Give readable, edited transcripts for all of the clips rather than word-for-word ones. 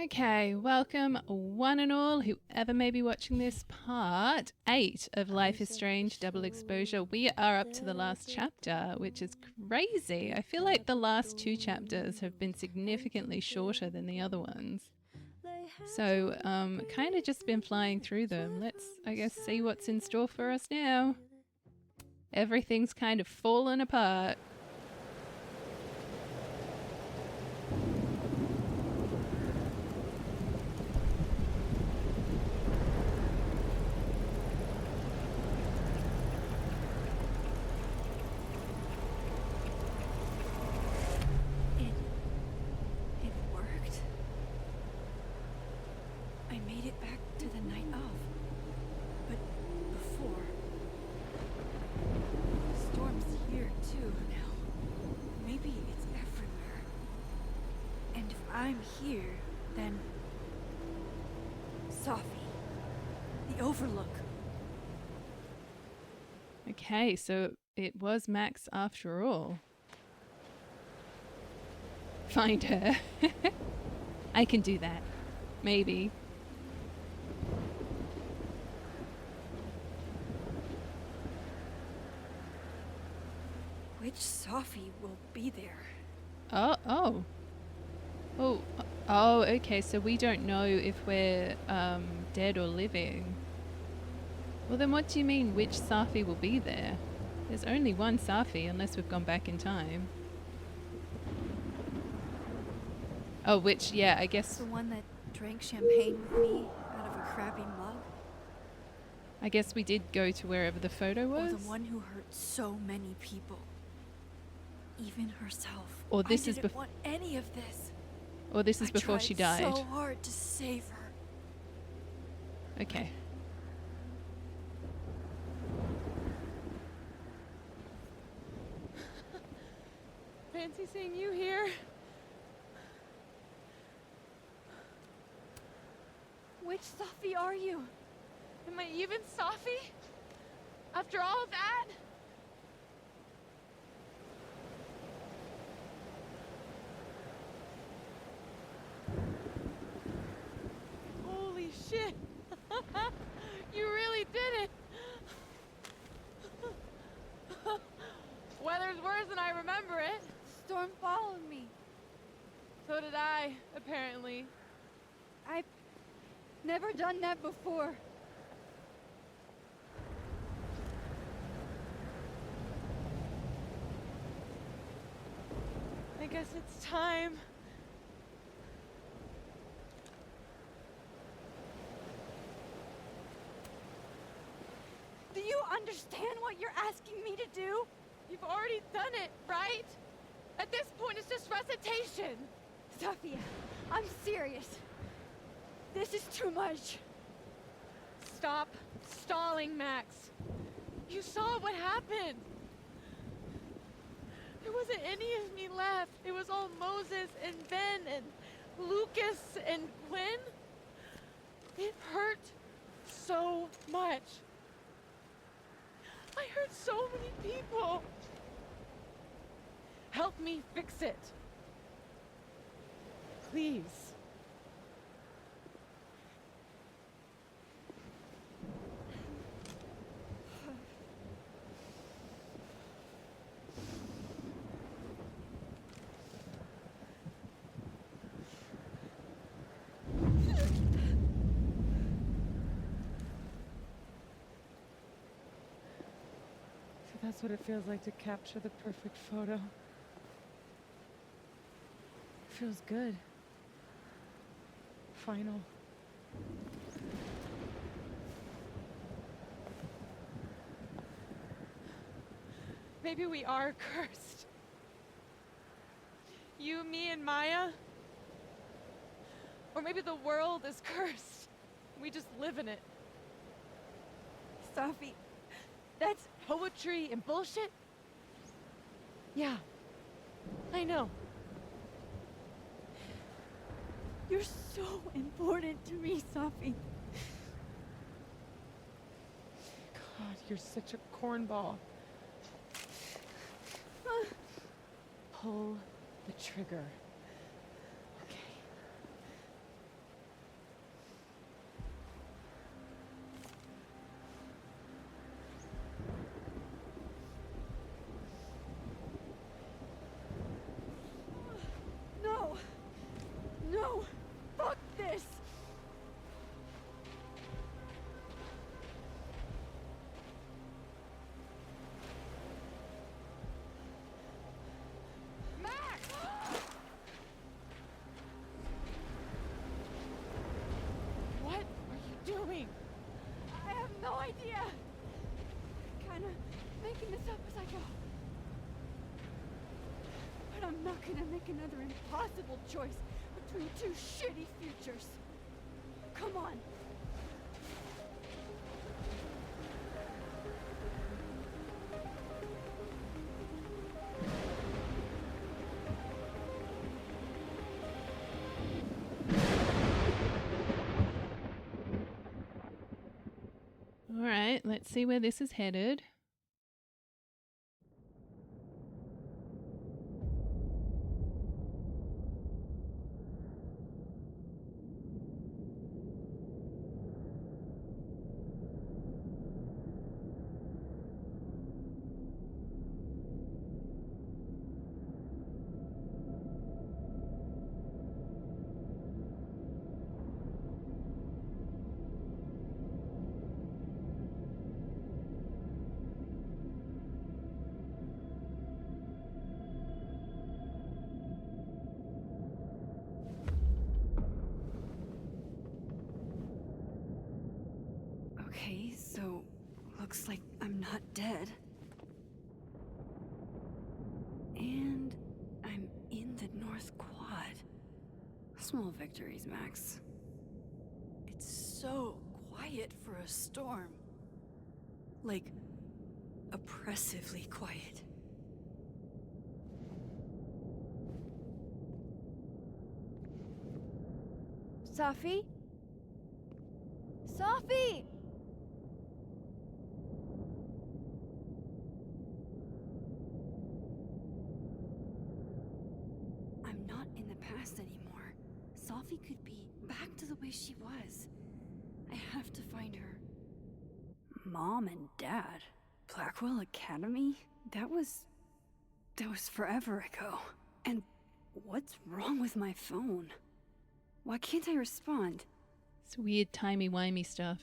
Okay, welcome one and all, whoever may be watching this, part 8 of Life is Strange Double Exposure. We are up to the last chapter, which is crazy. I feel like the last 2 chapters have been significantly shorter than the other ones. So, kind of just been flying through them. Let's, I guess, see what's in store for us now. Everything's kind of fallen apart. It worked. I made it back to the night of. But before... Storm's here too now. Maybe it's everywhere. And if I'm here, then... Safi. The Overlook. Okay, so it was Max after all. Find her. I can do that. Maybe. Which Safi will be there? Oh, okay, so we don't know if we're dead or living. Well, then what do you mean, which Safi will be there? There's only one Safi, unless we've gone back in time. Oh, which, yeah, I guess... The one that drank champagne with me out of a crappy mug? I guess we did go to wherever the photo was. Or the one who hurt so many people? Even herself. Or this I is didn't want any of this. Or this is before she died. I tried so hard to save her. Okay. Fancy seeing you here. Which Safi are you? Am I even Safi? After all of that? Holy shit! You really did it! Weather's worse than I remember it. Storm followed me. So did I, apparently. I've never done that before. I guess it's time. Do you understand what you're asking me to do? You've already done it, right? At this point, it's just recitation. Safi, I'm serious. This is too much. Stop stalling, Max. You saw what happened. There wasn't any of me left. It was all Moses and Ben and Lucas and Gwen. It hurt so much. I hurt so many people. Help me fix it. Please. So that's what it feels like to capture the perfect photo. It feels good. Final. Maybe we are cursed. You, me, and Maya. Or maybe the world is cursed. We just live in it. Safi, that's... Poetry and bullshit? Yeah. I know. You're so important to me, Safi. God, you're such a cornball. Pull the trigger. Okay. this! Max! What are you doing? I have no idea! Kinda making this up as I go. But I'm not gonna make another impossible choice between two shitty futures. Come on. All right, let's see where this is headed. Okay, so looks like I'm not dead. And I'm in the North Quad. Small victories, Max. It's so quiet for a storm. Like, oppressively quiet. Safi? Safi! I'm not in the past anymore. Safi could be back to the way she was. I have to find her. Mom and Dad? Blackwell Academy? That was forever ago. And what's wrong with my phone? Why can't I respond? It's weird timey-wimey stuff.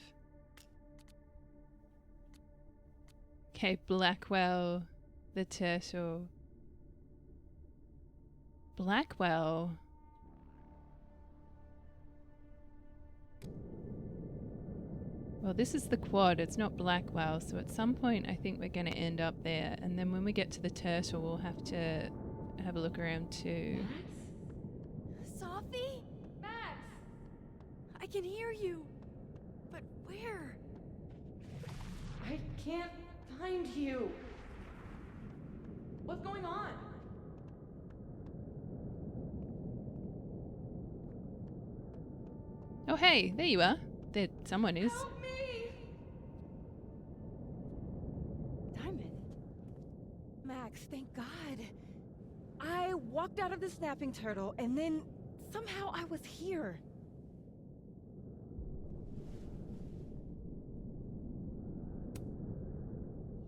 Okay, Blackwell, the turtle. Blackwell. Well, this is the quad, it's not Blackwell, so at some point I think we're going to end up there, and then when we get to the turtle we'll have to have a look around too. Safi? Max! I can hear you. But where? I can't find you. What's going on? Oh hey, there you are. There someone is. Help me! Diamond. Max, thank God. I walked out of the snapping turtle and then somehow I was here.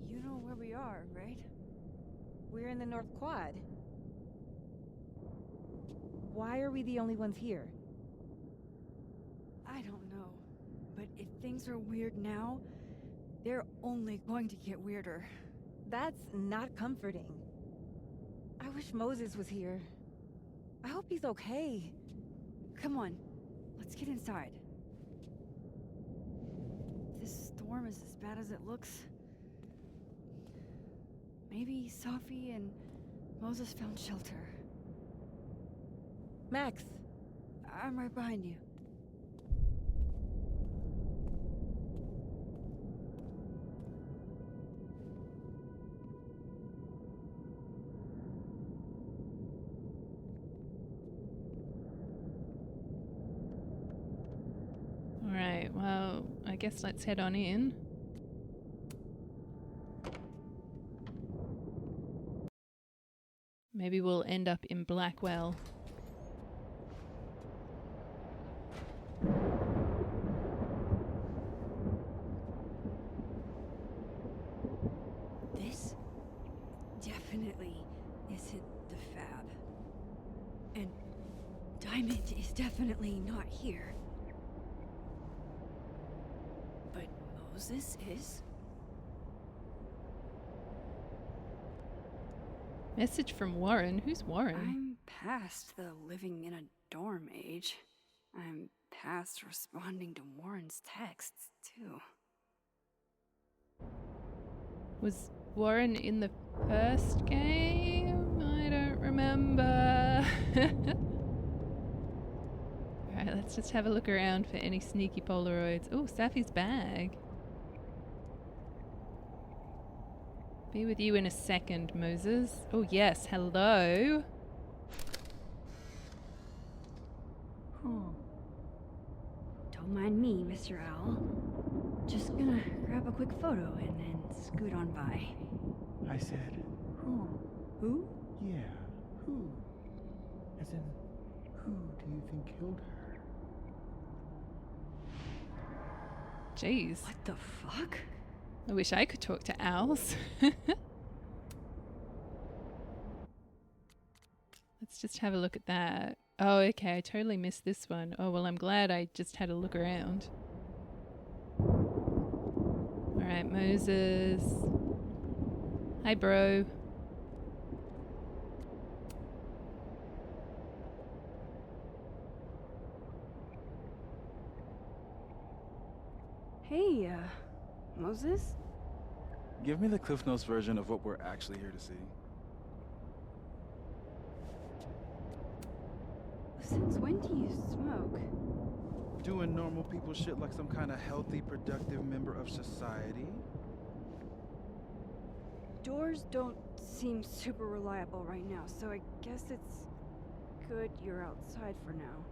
You know where we are, right? We're in the North Quad. Why are we the only ones here? I don't know. But if things are weird now, they're only going to get weirder. That's not comforting. I wish Moses was here. I hope he's okay. Come on, let's get inside. This storm is as bad as it looks. Maybe Safi and Moses found shelter. Max, I'm right behind you. Alright, well, I guess let's head on in. Maybe we'll end up in Blackwell. This definitely isn't the Fab. And Diamond. image is definitely not here. But Moses is? Message from Warren. Who's Warren? I'm past the living in a dorm age. I'm past responding to Warren's texts, too. Was Warren in the first game? I don't remember. Alright, let's just have a look around for any sneaky Polaroids. Oh, Safi's bag. Be with you in a second, Moses. Oh yes, hello. Don't mind me, Mr. Owl. Just gonna grab a quick photo and then scoot on by. I said, who? Who? Yeah, who? As in, who do you think killed her? Jeez. What the fuck? I wish I could talk to owls. Let's just have a look at that. Oh, okay, I totally missed this one. Oh, well, I'm glad I just had a look around. Alright, Moses. Hi, bro. Hey, Moses? Give me the Cliff Notes version of what we're actually here to see. Since when do you smoke? Doing normal people shit like some kind of healthy, productive member of society. Doors don't seem super reliable right now, so I guess it's good you're outside for now.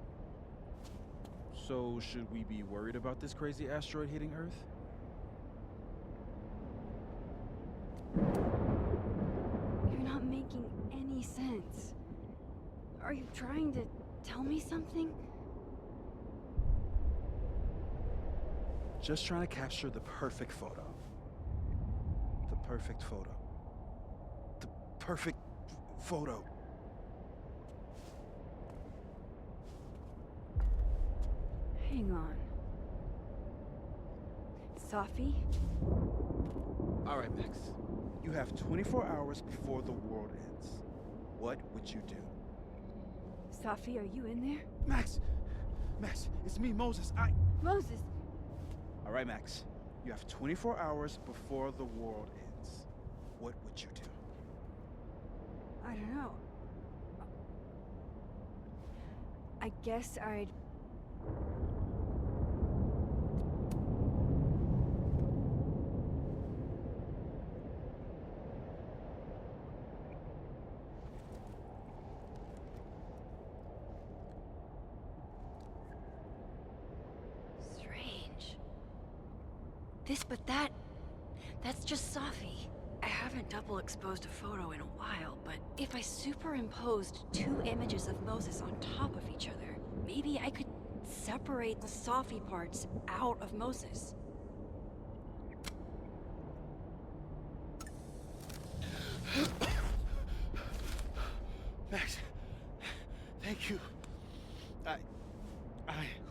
So, should we be worried about this crazy asteroid hitting Earth? You're not making any sense. Are you trying to tell me something? Just trying to capture the perfect photo. The perfect photo. The perfect photo. Hang on. Safi? Alright, Max. You have 24 hours before the world ends. What would you do? Safi, are you in there? Max! Max, it's me, Moses. Moses! Alright, Max. You have 24 hours before the world ends. What would you do? I don't know. I guess I'd... Strange. This but that... That's just Safi. I haven't double exposed a photo in a while, but if I superimposed two images of Moses on top of each other, maybe I could separate the Safi parts out of Moses. Max, thank you.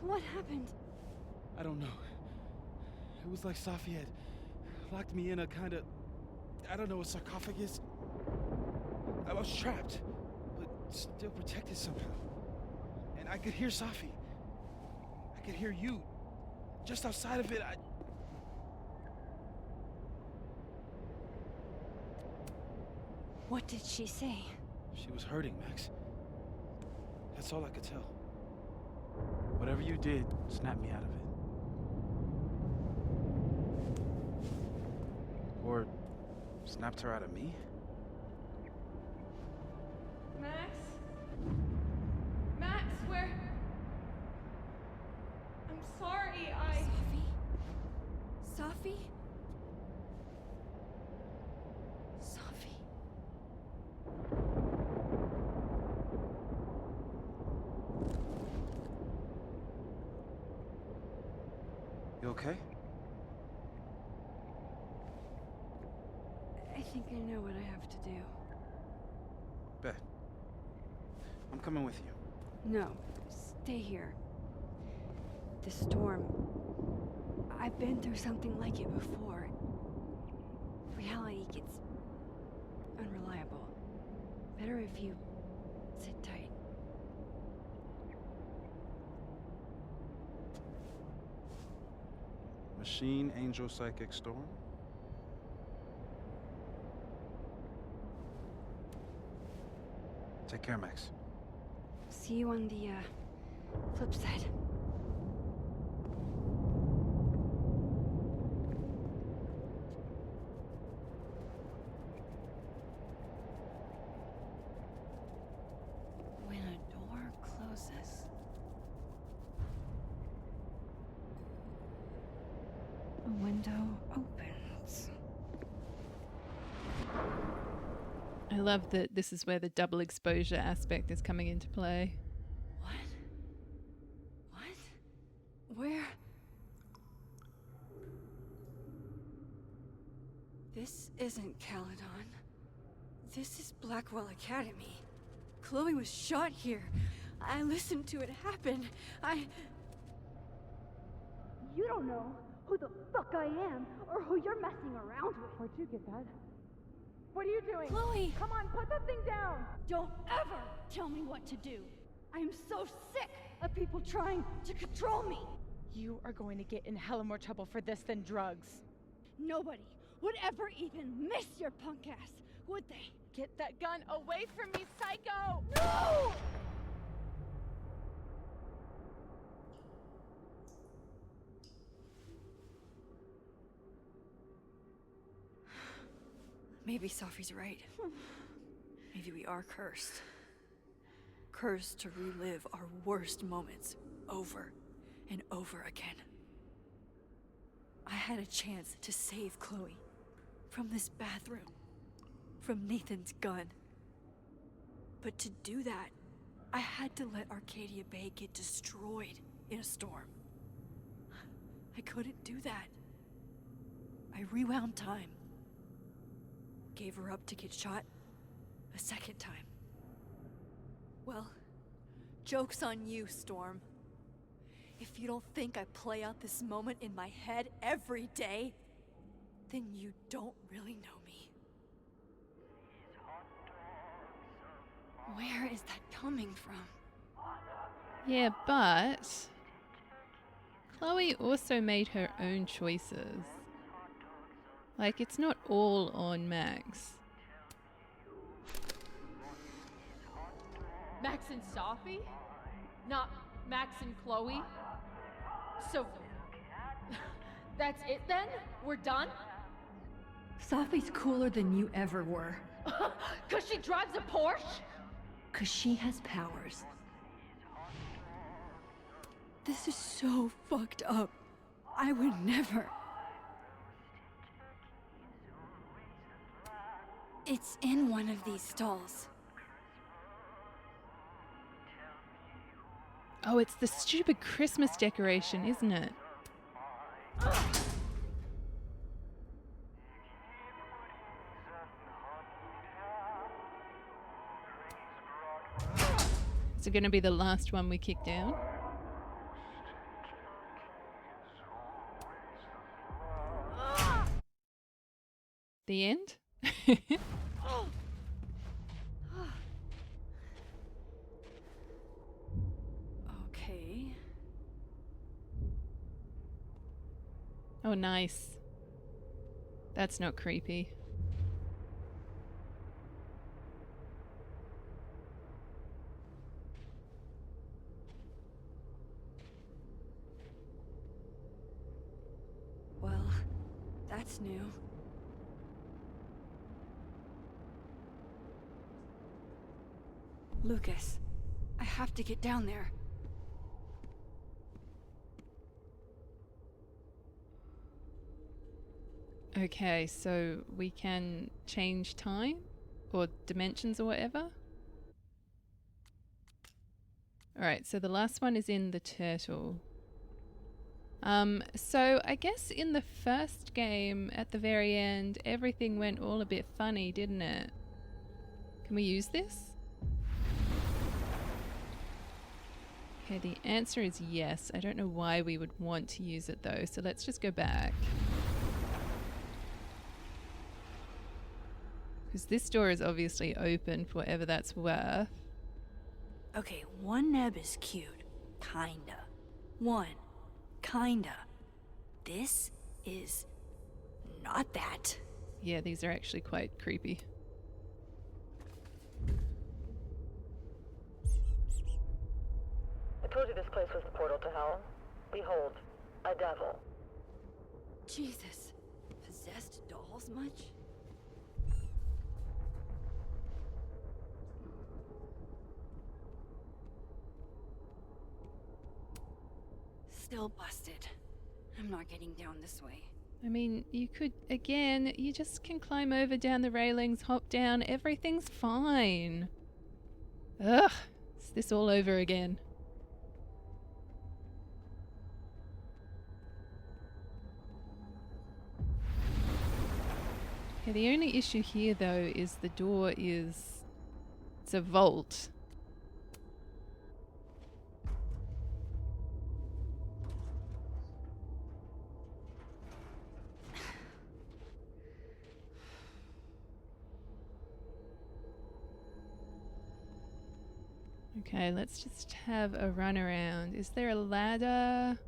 What happened? I don't know. It was like Safi had locked me in a kind of, I don't know, a sarcophagus. I was trapped, but still protected somehow. And I could hear Safi. I could hear you. Just outside of it, What did she say? She was hurting, Max. That's all I could tell. Whatever you did, snap me out of it. Or snapped her out of me? Max? Max, where? I'm sorry, Safi? Safi? Safi? You okay? I think I know what I have to do. Bet. I'm coming with you. No, stay here. The storm. I've been through something like it before. Reality gets unreliable. Better if you sit tight. Machine Angel Psychic Storm? Take care, Max. See you on the, flip side. When a door closes, a window opens. I love that this is where the double exposure aspect is coming into play. What? What? Where? This isn't Caledon. This is Blackwell Academy. Chloe was shot here. I listened to it happen. You don't know who the fuck I am or who you're messing around with. Where'd you get that? What are you doing? Chloe! Come on, put that thing down! Don't ever tell me what to do. I am so sick of people trying to control me. You are going to get in hella more trouble for this than drugs. Nobody would ever even miss your punk ass, would they? Get that gun away from me, psycho! No! Maybe Safi's right. Maybe we are cursed. Cursed to relive our worst moments over and over again. I had a chance to save Chloe from this bathroom, from Nathan's gun. But to do that, I had to let Arcadia Bay get destroyed in a storm. I couldn't do that. I rewound time. Gave her up to get shot a second time. Well, joke's on you, Storm. If you don't think I play out this moment in my head every day, then you don't really know me. Where is that coming from? Yeah, but Chloe also made her own choices. Like, it's not all on Max. Max and Safi? Not Max and Chloe? So, that's it then? We're done? Safi's cooler than you ever were. 'Cause she drives a Porsche? 'Cause she has powers. This is so fucked up. I would never. It's in one of these stalls. Oh, it's the stupid Christmas decoration, isn't it? Is it going to be the last one we kick down? The end? Okay. Oh, nice. That's not creepy. Well, that's new. Lucas, I have to get down there. Okay, so we can change time or dimensions or whatever. Alright, so the last one is in the turtle. So I guess in the first game at the very end, everything went all a bit funny, didn't it? Can we use this? Okay, the answer is yes. I don't know why we would want to use it though, so let's just go back. Because this door is obviously open for whatever that's worth. Okay, one neb is cute. Kinda. One. Kinda. This is not that. Yeah, these are actually quite creepy. I told you this place was the portal to hell. Behold, a devil. Jesus. Possessed dolls much? Still busted. I'm not getting down this way. I mean, you could, again, you just can climb over down the railings, hop down, everything's fine. Ugh, it's this all over again. Okay, the only issue here though is the door is, it's a vault. Okay, let's just have a run around. Is there a ladder?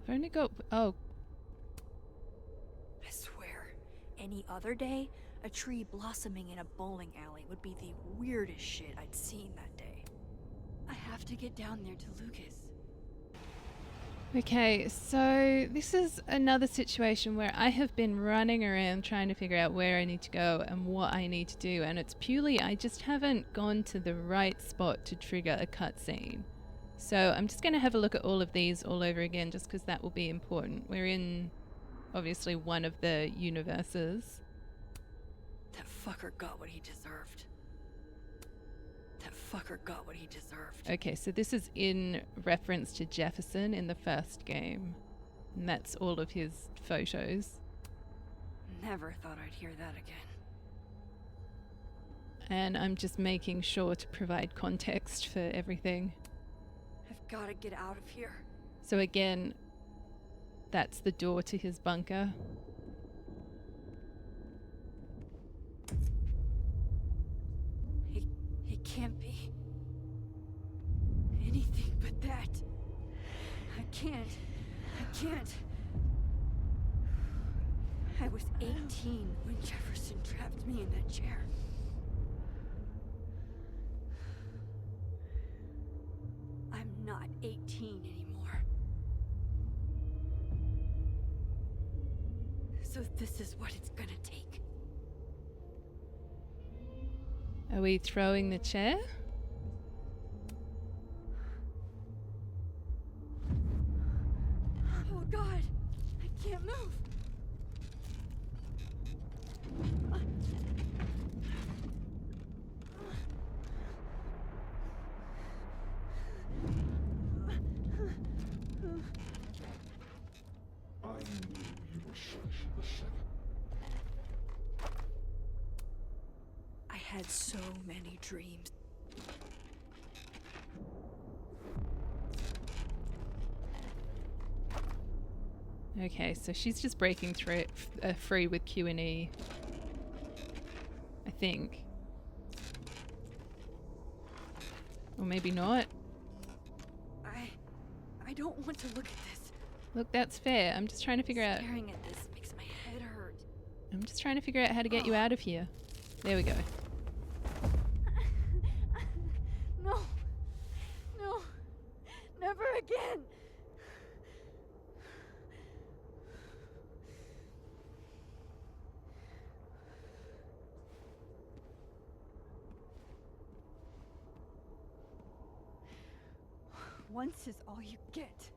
I've only got, oh, I swear, any other day, a tree blossoming in a bowling alley would be the weirdest shit I'd seen that day. I have to get down there to Lucas. okay, so this is another situation where I have been running around trying to figure out where I need to go and what I need to do, and it's purely I just haven't gone to the right spot to trigger a cutscene. So I'm just going to have a look at all of these all over again just because that will be important. We're in, obviously, one of the universes. That fucker got what he deserved. That fucker got what he deserved. Okay, so this is in reference to Jefferson in the first game. And that's all of his photos. Never thought I'd hear that again. And I'm just making sure to provide context for everything. I've gotta get out of here. So again, that's the door to his bunker. It can't be anything but that. I can't. I was 18 when Jefferson trapped me in that chair. I'm not 18 anymore. So this is what it's gonna take. Are we throwing the chair? Oh God, I can't move. I had so many dreams. Okay, so she's just breaking through free with Q&E. I think. Or maybe not. I don't want to look at this. Look, that's fair. I'm just trying to figure out... Staring at this makes my head hurt. I'm just trying to figure out how to get you out of here. There we go. No. No. Never again. Once is all you get.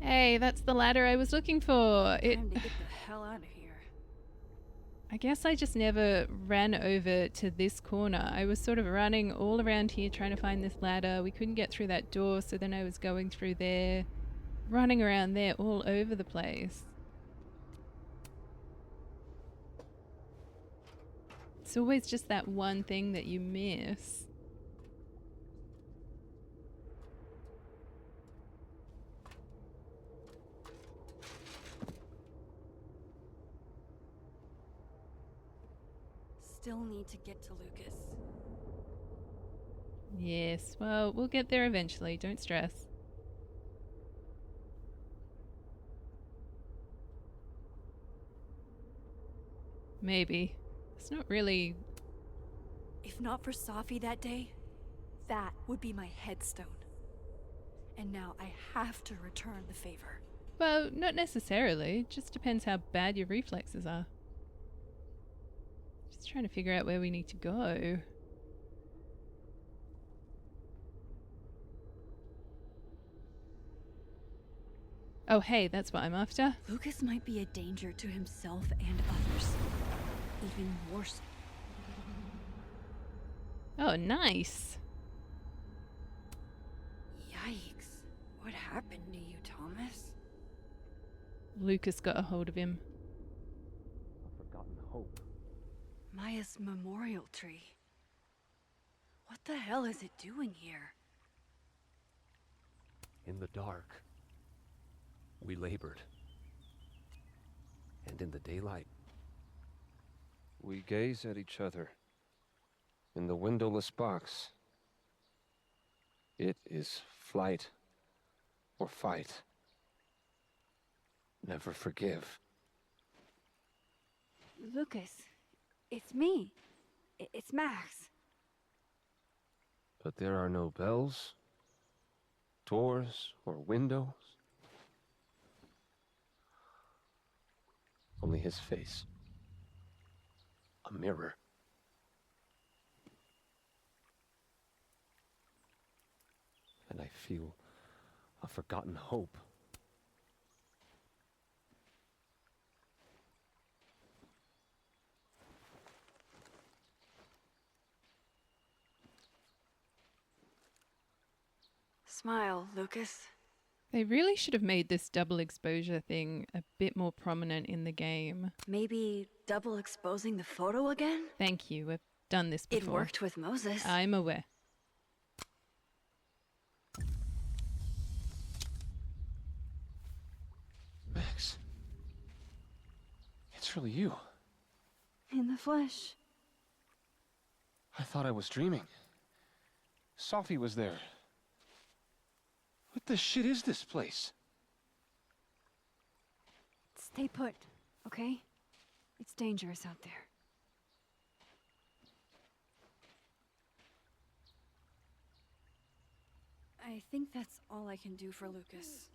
Hey, that's the ladder I was looking for. Time to get the hell out of here. I guess I just never ran over to this corner. I was sort of running all around here trying to find this ladder. We couldn't get through that door, so then I was going through there, running around there all over the place. It's always just that one thing that you miss. Still need to get to Lucas. Yes, well, we'll get there eventually. Don't stress. Maybe. It's not really... If not for Safi that day, that would be my headstone. And now I have to return the favor. Well, not necessarily. It just depends how bad your reflexes are. Just trying to figure out where we need to go. Oh, hey, that's what I'm after. Lucas might be a danger to himself and others. Even worse. Oh, nice. Yikes. What happened to you, Thomas? Lucas got a hold of him. A forgotten hope. Maya's memorial tree. What the hell is it doing here? In the dark, we labored. And in the daylight, we gaze at each other. In the windowless box, it is flight or fight. Never forgive. Lucas, it's me. It's Max. But there are no bells, doors, or windows. Only his face. A mirror. And I feel a forgotten hope. Smile, Lucas. They really should have made this double exposure thing a bit more prominent in the game. Maybe double exposing the photo again? Thank you, we've done this It before. worked with Moses. I'm aware. Max. It's really you. In the flesh. I thought I was dreaming. Safi was there. What the shit is this place? Stay put, okay? It's dangerous out there. I think that's all I can do for Lucas.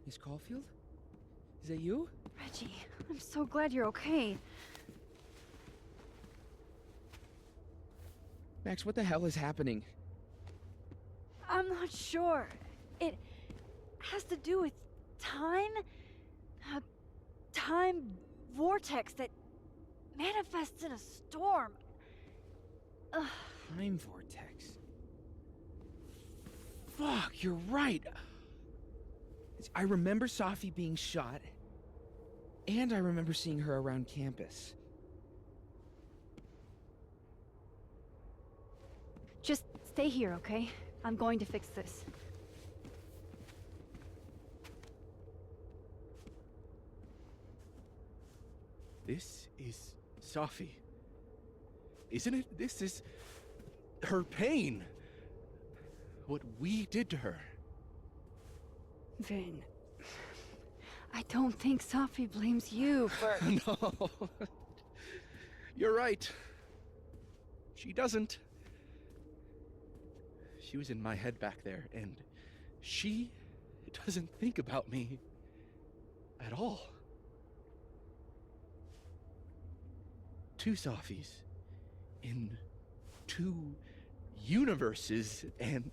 Miss Caulfield? Is that you? Reggie, I'm so glad you're okay. Max, what the hell is happening? I'm not sure. It has to do with time? A time vortex that manifests in a storm. Ugh. Time vortex. Fuck, you're right. I remember Safi being shot, and I remember seeing her around campus. Just stay here, okay? I'm going to fix this. This is Safi. Isn't it? This is her pain. What we did to her. Vin, I don't think Safi blames you for... No. You're right. She doesn't. She was in my head back there, and she doesn't think about me at all. Two Safis in two universes, and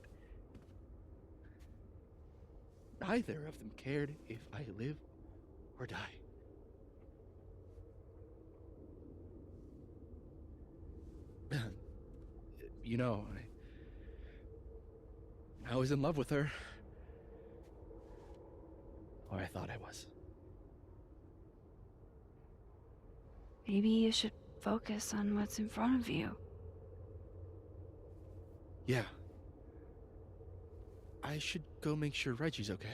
neither of them cared if I live or die. you know, I was in love with her. Or I thought I was. Maybe you should focus on what's in front of you. Yeah. I should go make sure Reggie's okay.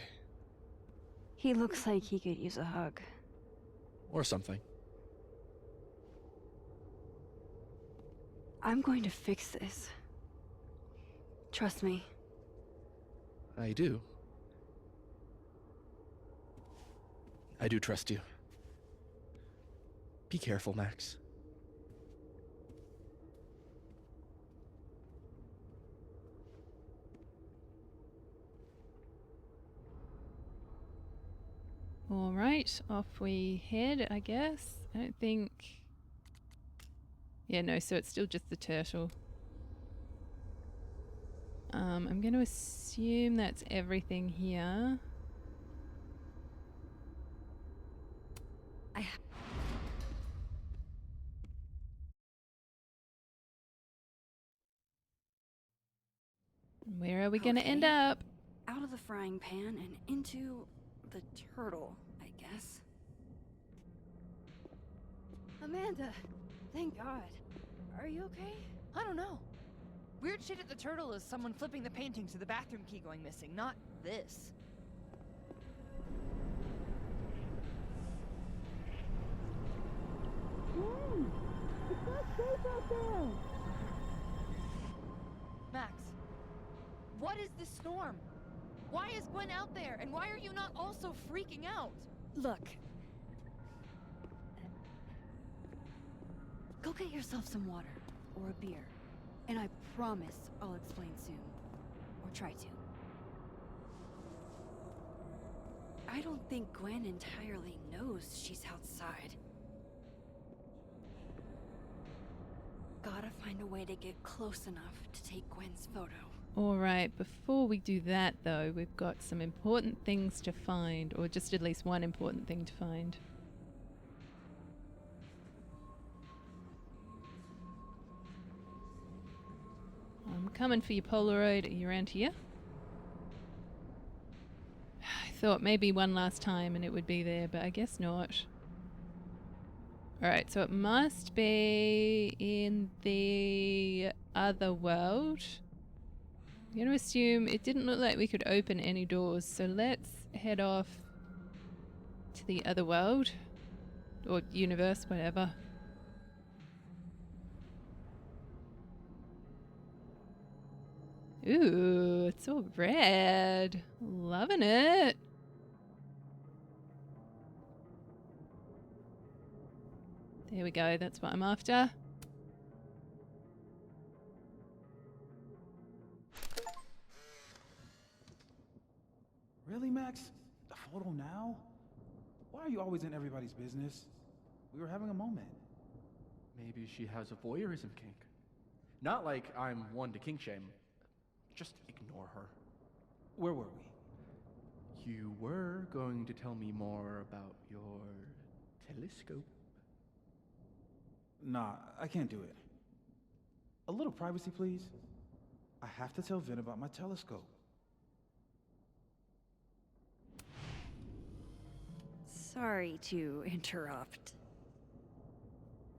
He looks like he could use a hug. Or something. I'm going to fix this. Trust me. I do. I do trust you. Be careful, Max. All right, off we head, I guess. I don't think... Yeah, no, so it's still just the turtle. I'm going to assume that's everything here. Where are we going to end Okay. up? Out of the frying pan and into the turtle, I guess. Amanda, thank God. Are you okay? I don't know. Weird shit at the turtle is someone flipping the paintings to the bathroom key going missing, not this. Max, what is this storm? Why is Gwen out there, and why are you not also freaking out? Look. Go get yourself some water, or a beer. And I promise I'll explain soon. Or try to. I don't think Gwen entirely knows she's outside. Gotta find a way to get close enough to take Gwen's photo. Alright, before we do that though, we've got some important things to find, or just at least one important thing to find. I'm coming for your Polaroid. Are you around here? I thought maybe one last time and it would be there, but I guess not. Alright, so it must be in the other world. I'm going to assume it didn't look like we could open any doors, so let's head off to the other world. Or universe, whatever. Ooh, it's all red. Loving it. There we go, that's what I'm after. Really, Max? A photo now? Why are you always in everybody's business? We were having a moment. Maybe she has a voyeurism kink. Not like I'm one to kink shame. Just ignore her. Where were we? You were going to tell me more about your telescope. Nah, I can't do it. A little privacy, please. I have to tell Vin about my telescope. Sorry to interrupt.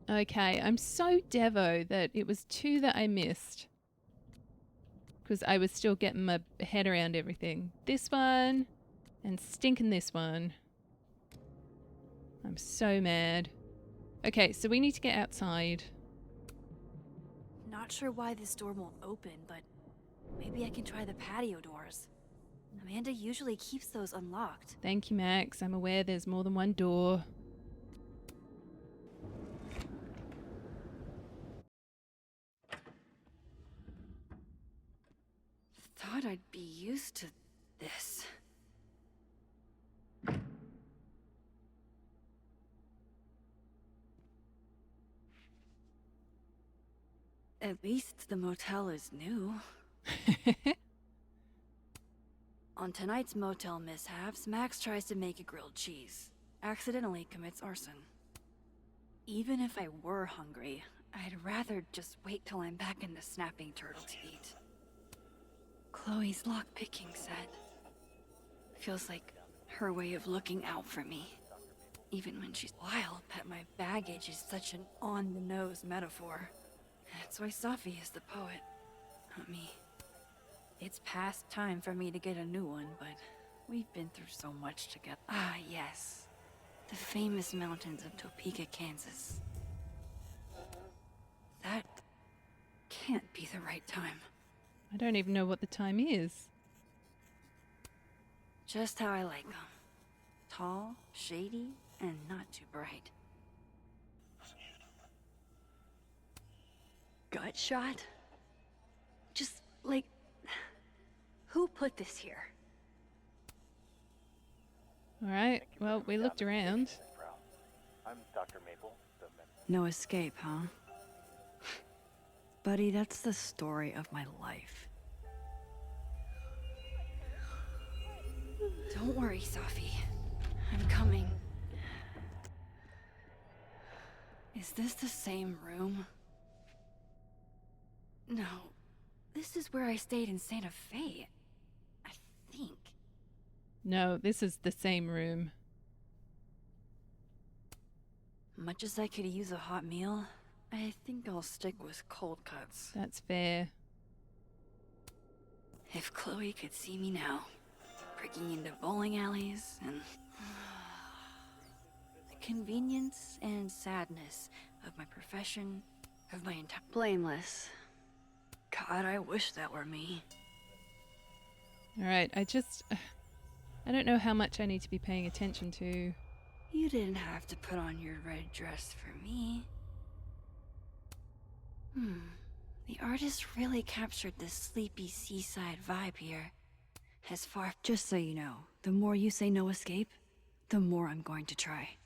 Okay, I'm so devo that it was 2 that I missed. Because I was still getting my head around everything. This one, and stinking this one. I'm so mad. Okay, so we need to get outside. Not sure why this door won't open, but maybe I can try the patio doors. Amanda usually keeps those unlocked. Thank you, Max. I'm aware there's more than one door. Thought I'd be used to this. At least the motel is new. On tonight's motel mishaps, Max tries to make a grilled cheese. Accidentally commits arson. Even if I were hungry, I'd rather just wait till I'm back in the snapping turtle to eat. Chloe's lockpicking set. Feels like her way of looking out for me. Even when she's wild, that my baggage is such an on-the-nose metaphor. That's why Safi is the poet, not me. It's past time for me to get a new one, but we've been through so much together. Ah, yes. The famous mountains of Topeka, Kansas. That can't be the right time. I don't even know what the time is. Just how I like them. Tall, shady, and not too bright. Gut shot? Just, like... Who put this here? Alright, well, we looked around. I'm Dr. Maple, the No escape, huh? Buddy, that's the story of my life. Don't worry, Safi. I'm coming. Is this the same room? No. This is where I stayed in Santa Fe. I think. No, this is the same room. Much as I could use a hot meal, I think I'll stick with cold cuts. That's fair. If Chloe could see me now, breaking into bowling alleys and... the convenience and sadness of my profession, of my entire... Blameless. God, I wish that were me. Alright, I don't know how much I need to be paying attention to. You didn't have to put on your red dress for me. The artist really captured this sleepy seaside vibe here. As far... Just so you know, the more you say no escape, the more I'm going to try.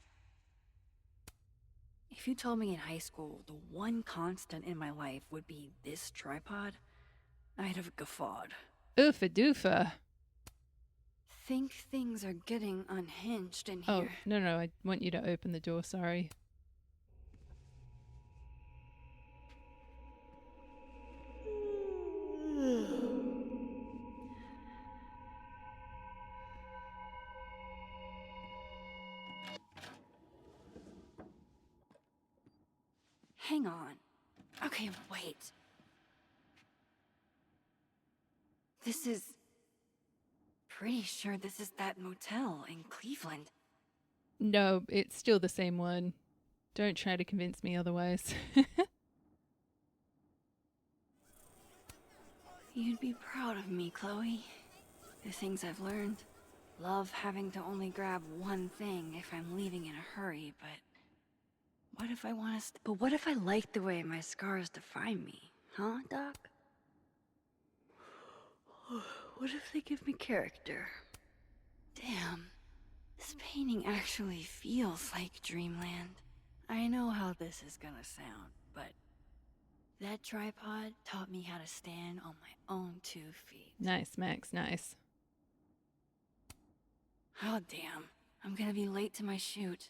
If you told me in high school the one constant in my life would be this tripod, I'd have guffawed. Oofa doofa. Think things are getting unhinged in Oh, here. no, I want you to open the door, sorry. Hang on. Okay, wait. This is... Pretty sure this is that motel in Cleveland. No, it's still the same one. Don't try to convince me otherwise. You'd be proud of me, Chloe. The things I've learned. Love having to only grab one thing if I'm leaving in a hurry, but... What if I want to... But what if I like the way my scars define me? Huh, Doc? What if they give me character? Damn. This painting actually feels like dreamland. I know how this is gonna sound, but... that tripod taught me how to stand on my own 2 feet. Nice, Max, nice. Oh, damn. I'm gonna be late to my shoot.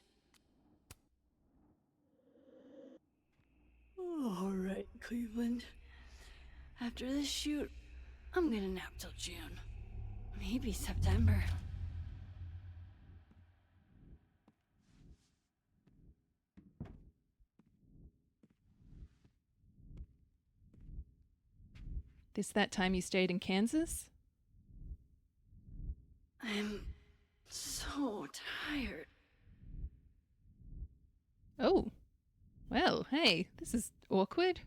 Alright, Cleveland. After this shoot, I'm gonna nap till June. Maybe September. This that time you stayed in Kansas? I'm so tired. Oh. Well, hey, this is awkward.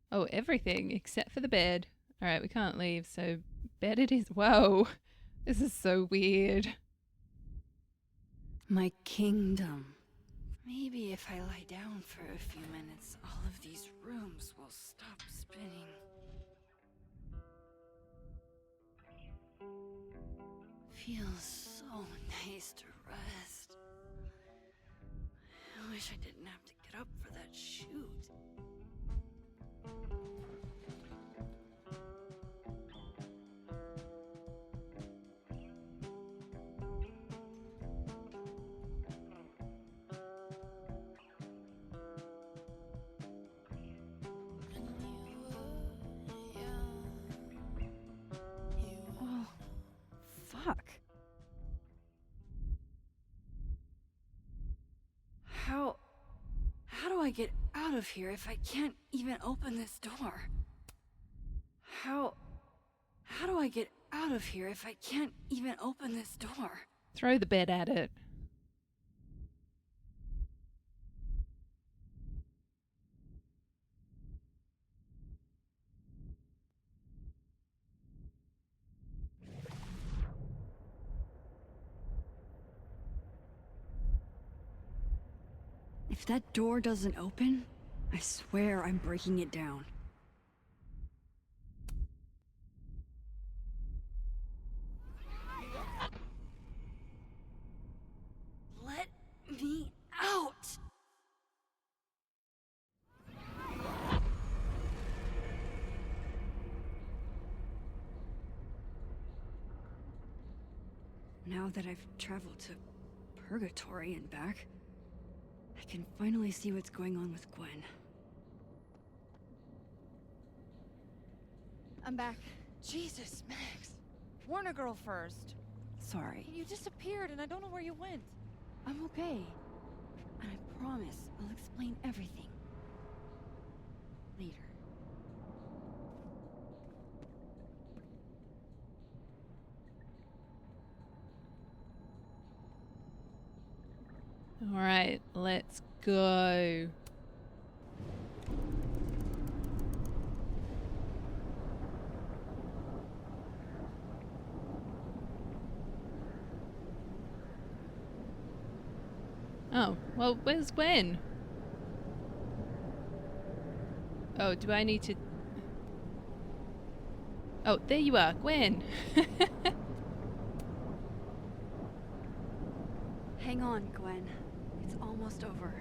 Oh, everything except for the bed. Alright, we can't leave, so bed it is. Whoa. This is so weird. My kingdom. Maybe if I lie down for a few minutes, all of these rooms will stop spinning. Feels so nice to rest. I wish I didn't have to get up for that shoot. I get out of here if I can't even open this door? How do I get out of here if I can't even open this door? Throw the bed at it. If that door doesn't open, I swear I'm breaking it down. Let me out! Now that I've traveled to Purgatory and back, I can finally see what's going on with Gwen. I'm back. Jesus, Max. Warn a girl first. Sorry. You disappeared and I don't know where you went. I'm okay. And I promise I'll explain everything. Later. All right, let's go. Oh, well, where's Gwen? Oh, do I need to... Oh, there you are, Gwen. Hang on, Gwen. It's almost over.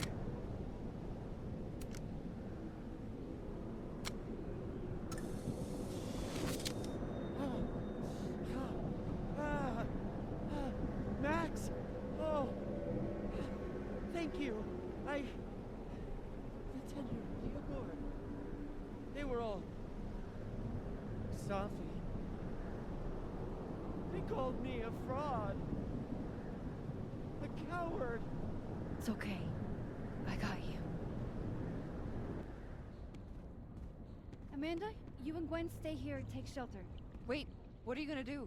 Max! Oh! Thank you. Lieutenant Hugo. They were all... Safi. They called me a fraud. A coward. It's okay. I got you. Amanda, you and Gwen stay here and take shelter. Wait, what are you gonna do?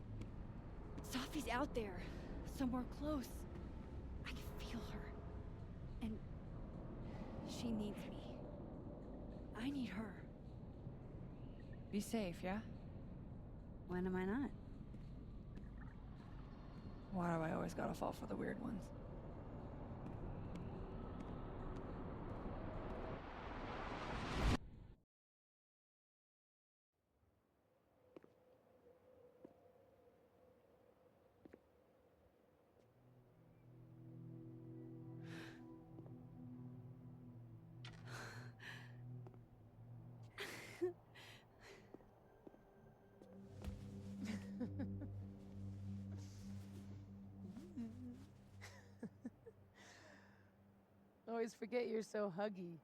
Safi's out there. Somewhere close. I can feel her. And she needs me. I need her. Be safe, yeah? When am I not? Why do I always gotta fall for the weird ones? Always forget you're so huggy.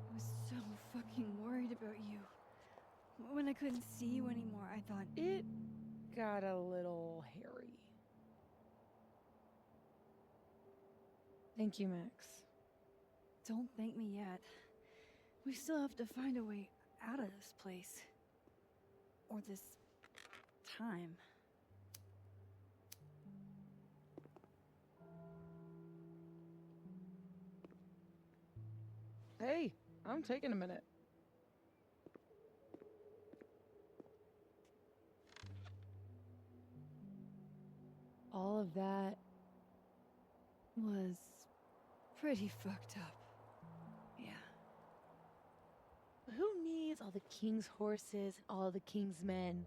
I was so fucking worried about you. When I couldn't see you anymore, I thought... It got a little hairy. Thank you, Max. Don't thank me yet. We still have to find a way out of this place. Or this... time. Hey, I'm taking a minute. All of that Was... pretty fucked up. Yeah. Who needs all the king's horses and all the king's men?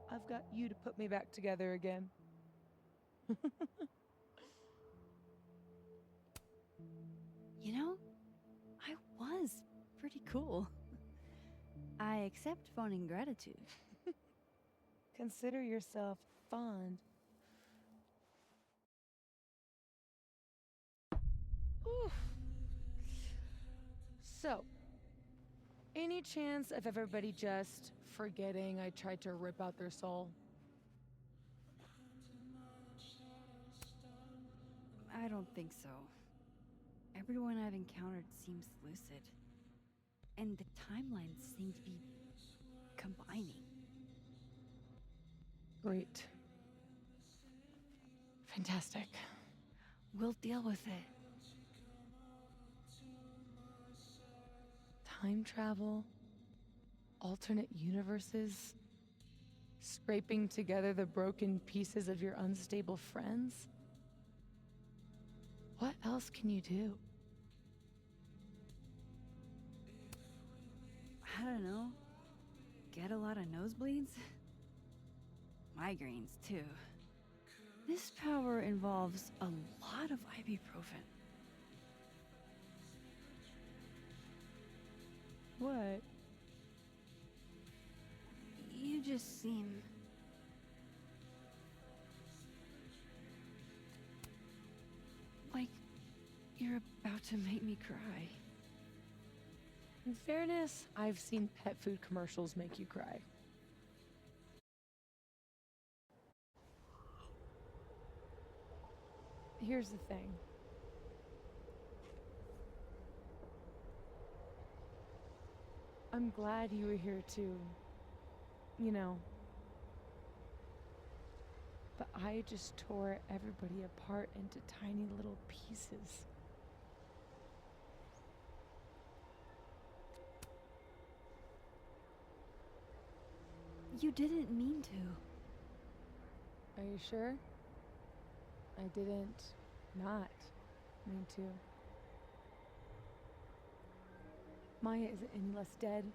I've got you to put me back together again. You know, I was pretty cool. I accept fun and gratitude. Consider yourself fond. Oof. So, any chance of everybody just forgetting I tried to rip out their soul? I don't think so. Everyone I've encountered seems lucid. And the timelines seem to be combining. Great. Fantastic. We'll deal with it. Time travel, alternate universes, scraping together the broken pieces of your unstable friends. What else can you do? I don't know. Get a lot of nosebleeds? Migraines, too. This power involves a lot of ibuprofen. What? You just seem... like you're about to make me cry. In fairness, I've seen pet food commercials make you cry. Here's the thing. I'm glad you were here too. You know. But I just tore everybody apart into tiny little pieces. You didn't mean to. Are you sure? I didn't not mean to. Maya isn't any less dead.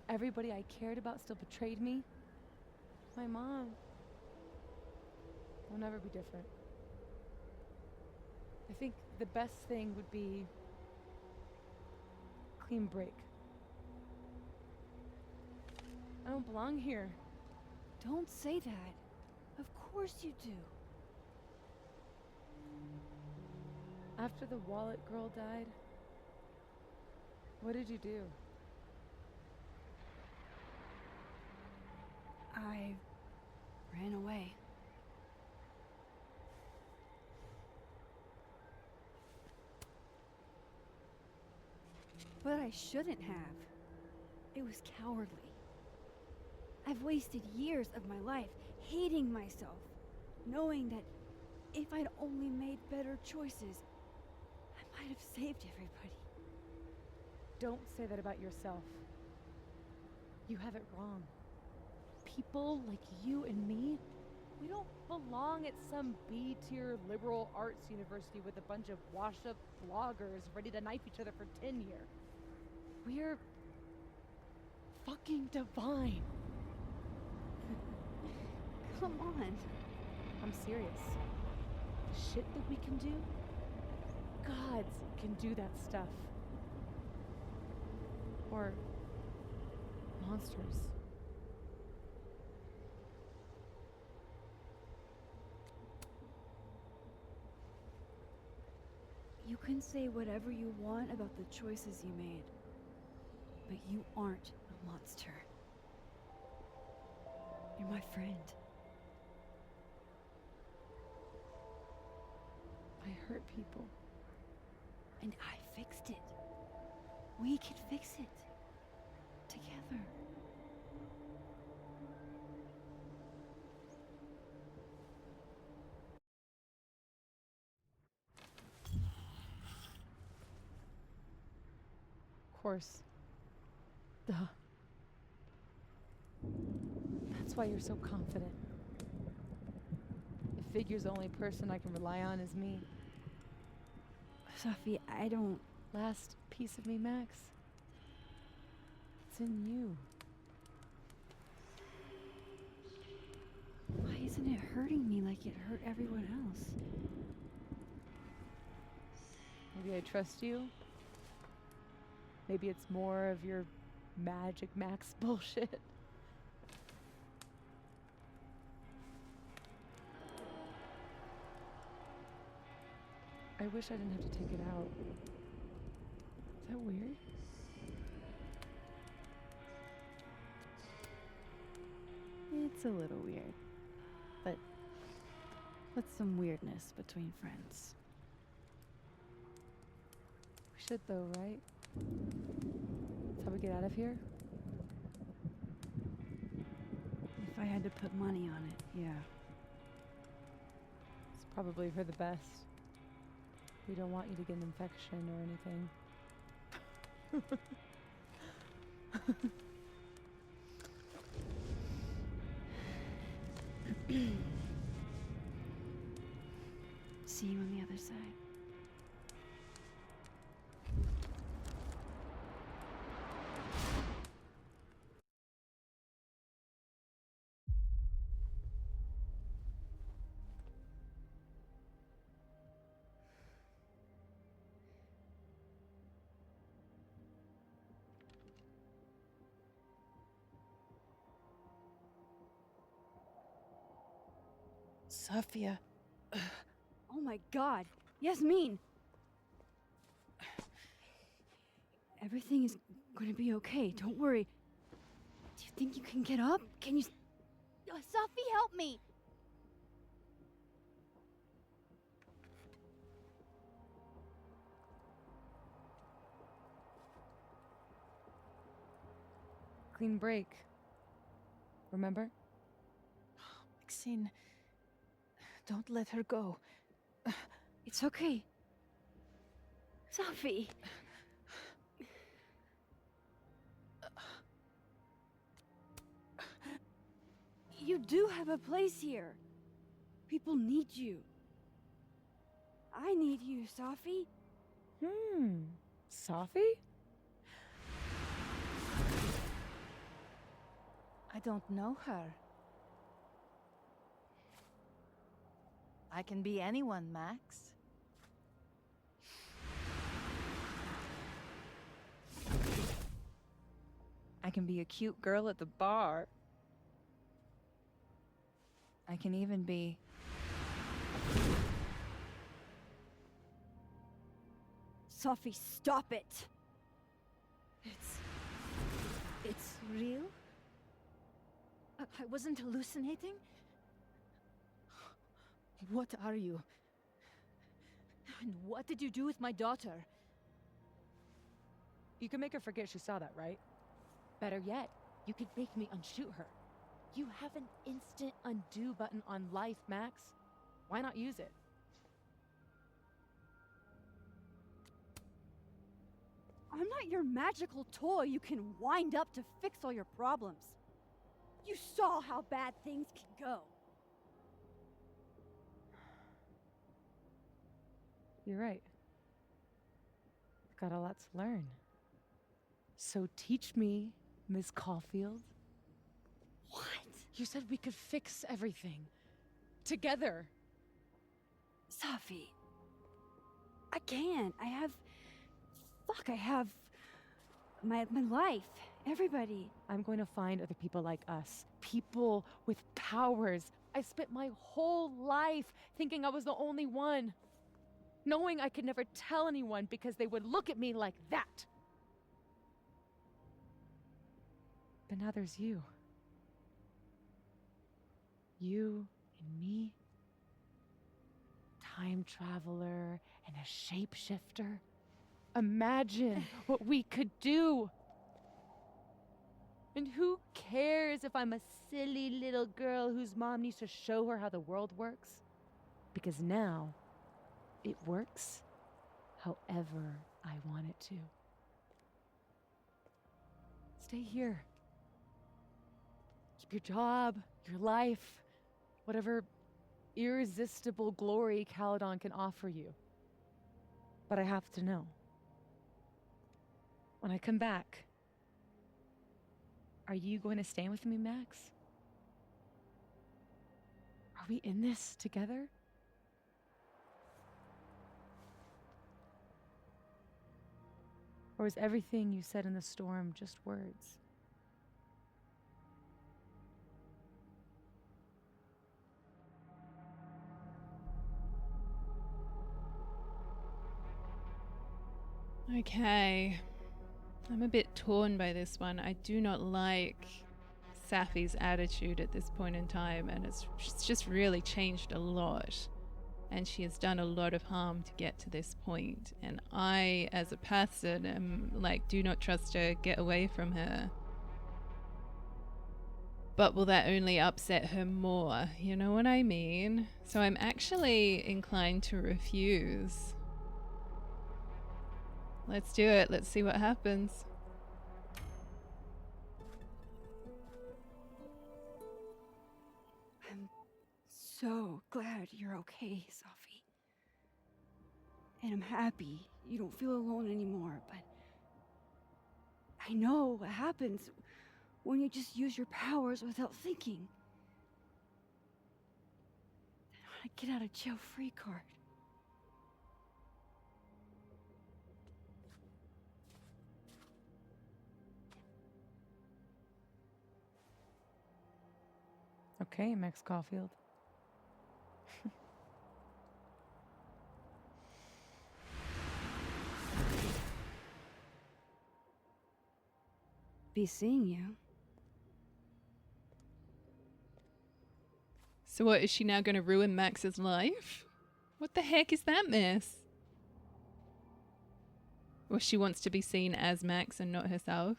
Everybody I cared about still betrayed me. My mom will never be different. I think the best thing would be clean break. I don't belong here. Don't say that. Of course you do. After the wallet girl died, what did you do? I ran away. But I shouldn't have. It was cowardly. I've wasted years of my life hating myself, knowing that if I'd only made better choices, I might have saved everybody. Don't say that about yourself. You have it wrong. People like you and me, we don't belong at some B-tier liberal arts university with a bunch of washed-up bloggers ready to knife each other for tenure. We're fucking divine. Come on. I'm serious. The shit that we can do, gods can do that stuff. Or monsters. You can say whatever you want about the choices you made, but you aren't a monster. You're my friend. I hurt people. And I fixed it. We can fix it. Together. Of course. Duh. That's why you're so confident. It figures the only person I can rely on is me. Safi, I don't... Last piece of me, Max. It's in you. Why isn't it hurting me like it hurt everyone else? Maybe I trust you. Maybe it's more of your magic Max bullshit. I wish I didn't have to take it out. Is that weird? It's a little weird, but with some weirdness between friends. We should though, right? That's how we get out of here? If I had to put money on it, yeah. It's probably for the best. We don't want you to get an infection or anything. See you on the other side. Safia. Oh my god! Yasmin! Everything is gonna be okay, don't worry. Do you think you can get up? Can you... Safi, help me! Clean break. Remember? Maxine, don't let her go. It's okay. Safi! You do have a place here. People need you. I need you, Safi. Safi? I don't know her. I can be anyone, Max. I can be a cute girl at the bar. I can even be... Safi, stop it! It's real? I wasn't hallucinating? What are you? And what did you do with my daughter? You can make her forget she saw that, right? Better yet, you could make me unshoot her. You have an instant undo button on life, Max. Why not use it? I'm not your magical toy you can wind up to fix all your problems. You saw how bad things can go. You're right. I've got a lot to learn. So teach me, Miss Caulfield. What? You said we could fix everything. Together. Safi. I can't. I have my life. Everybody. I'm going to find other people like us. People with powers. I spent my whole life thinking I was the only one. Knowing I could never tell anyone because they would look at me like that. But now there's you. You and me. Time traveler and a shapeshifter. Imagine what we could do. And who cares if I'm a silly little girl whose mom needs to show her how the world works? Because now, it works however I want it to. Stay here. Keep your job, your life, whatever irresistible glory Caledon can offer you. But I have to know. When I come back, are you going to stay with me, Max? Are we in this together? Or is everything you said in the storm just words? Okay. I'm a bit torn by this one. I do not like Safi's attitude at this point in time, and she's just really changed a lot. And she has done a lot of harm to get to this point. And I, as a person, am like, do not trust her, get away from her. But will that only upset her more? You know what I mean? So I'm actually inclined to refuse. Let's do it. Let's see what happens. I'm so glad you're okay, Safi. And I'm happy you don't feel alone anymore, but I know what happens when you just use your powers without thinking. I want to get out of jail free card. Okay, Max Caulfield. Be seeing you. So what, is she now going to ruin Max's life? What the heck is that mess? Or she wants to be seen as Max and not herself?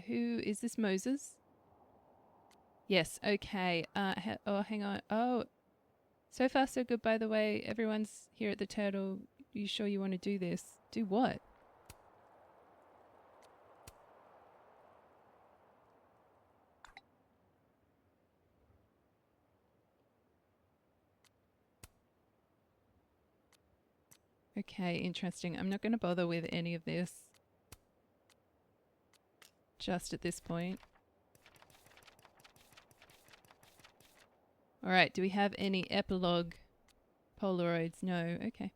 Who is this, Moses? Yes, okay. Oh, hang on. Oh, so far so good, by the way. Everyone's here at the Turtle. You sure you want to do this? Do what? Okay, interesting. I'm not going to bother with any of this. Just at this point. Alright, do we have any epilogue Polaroids? No, okay.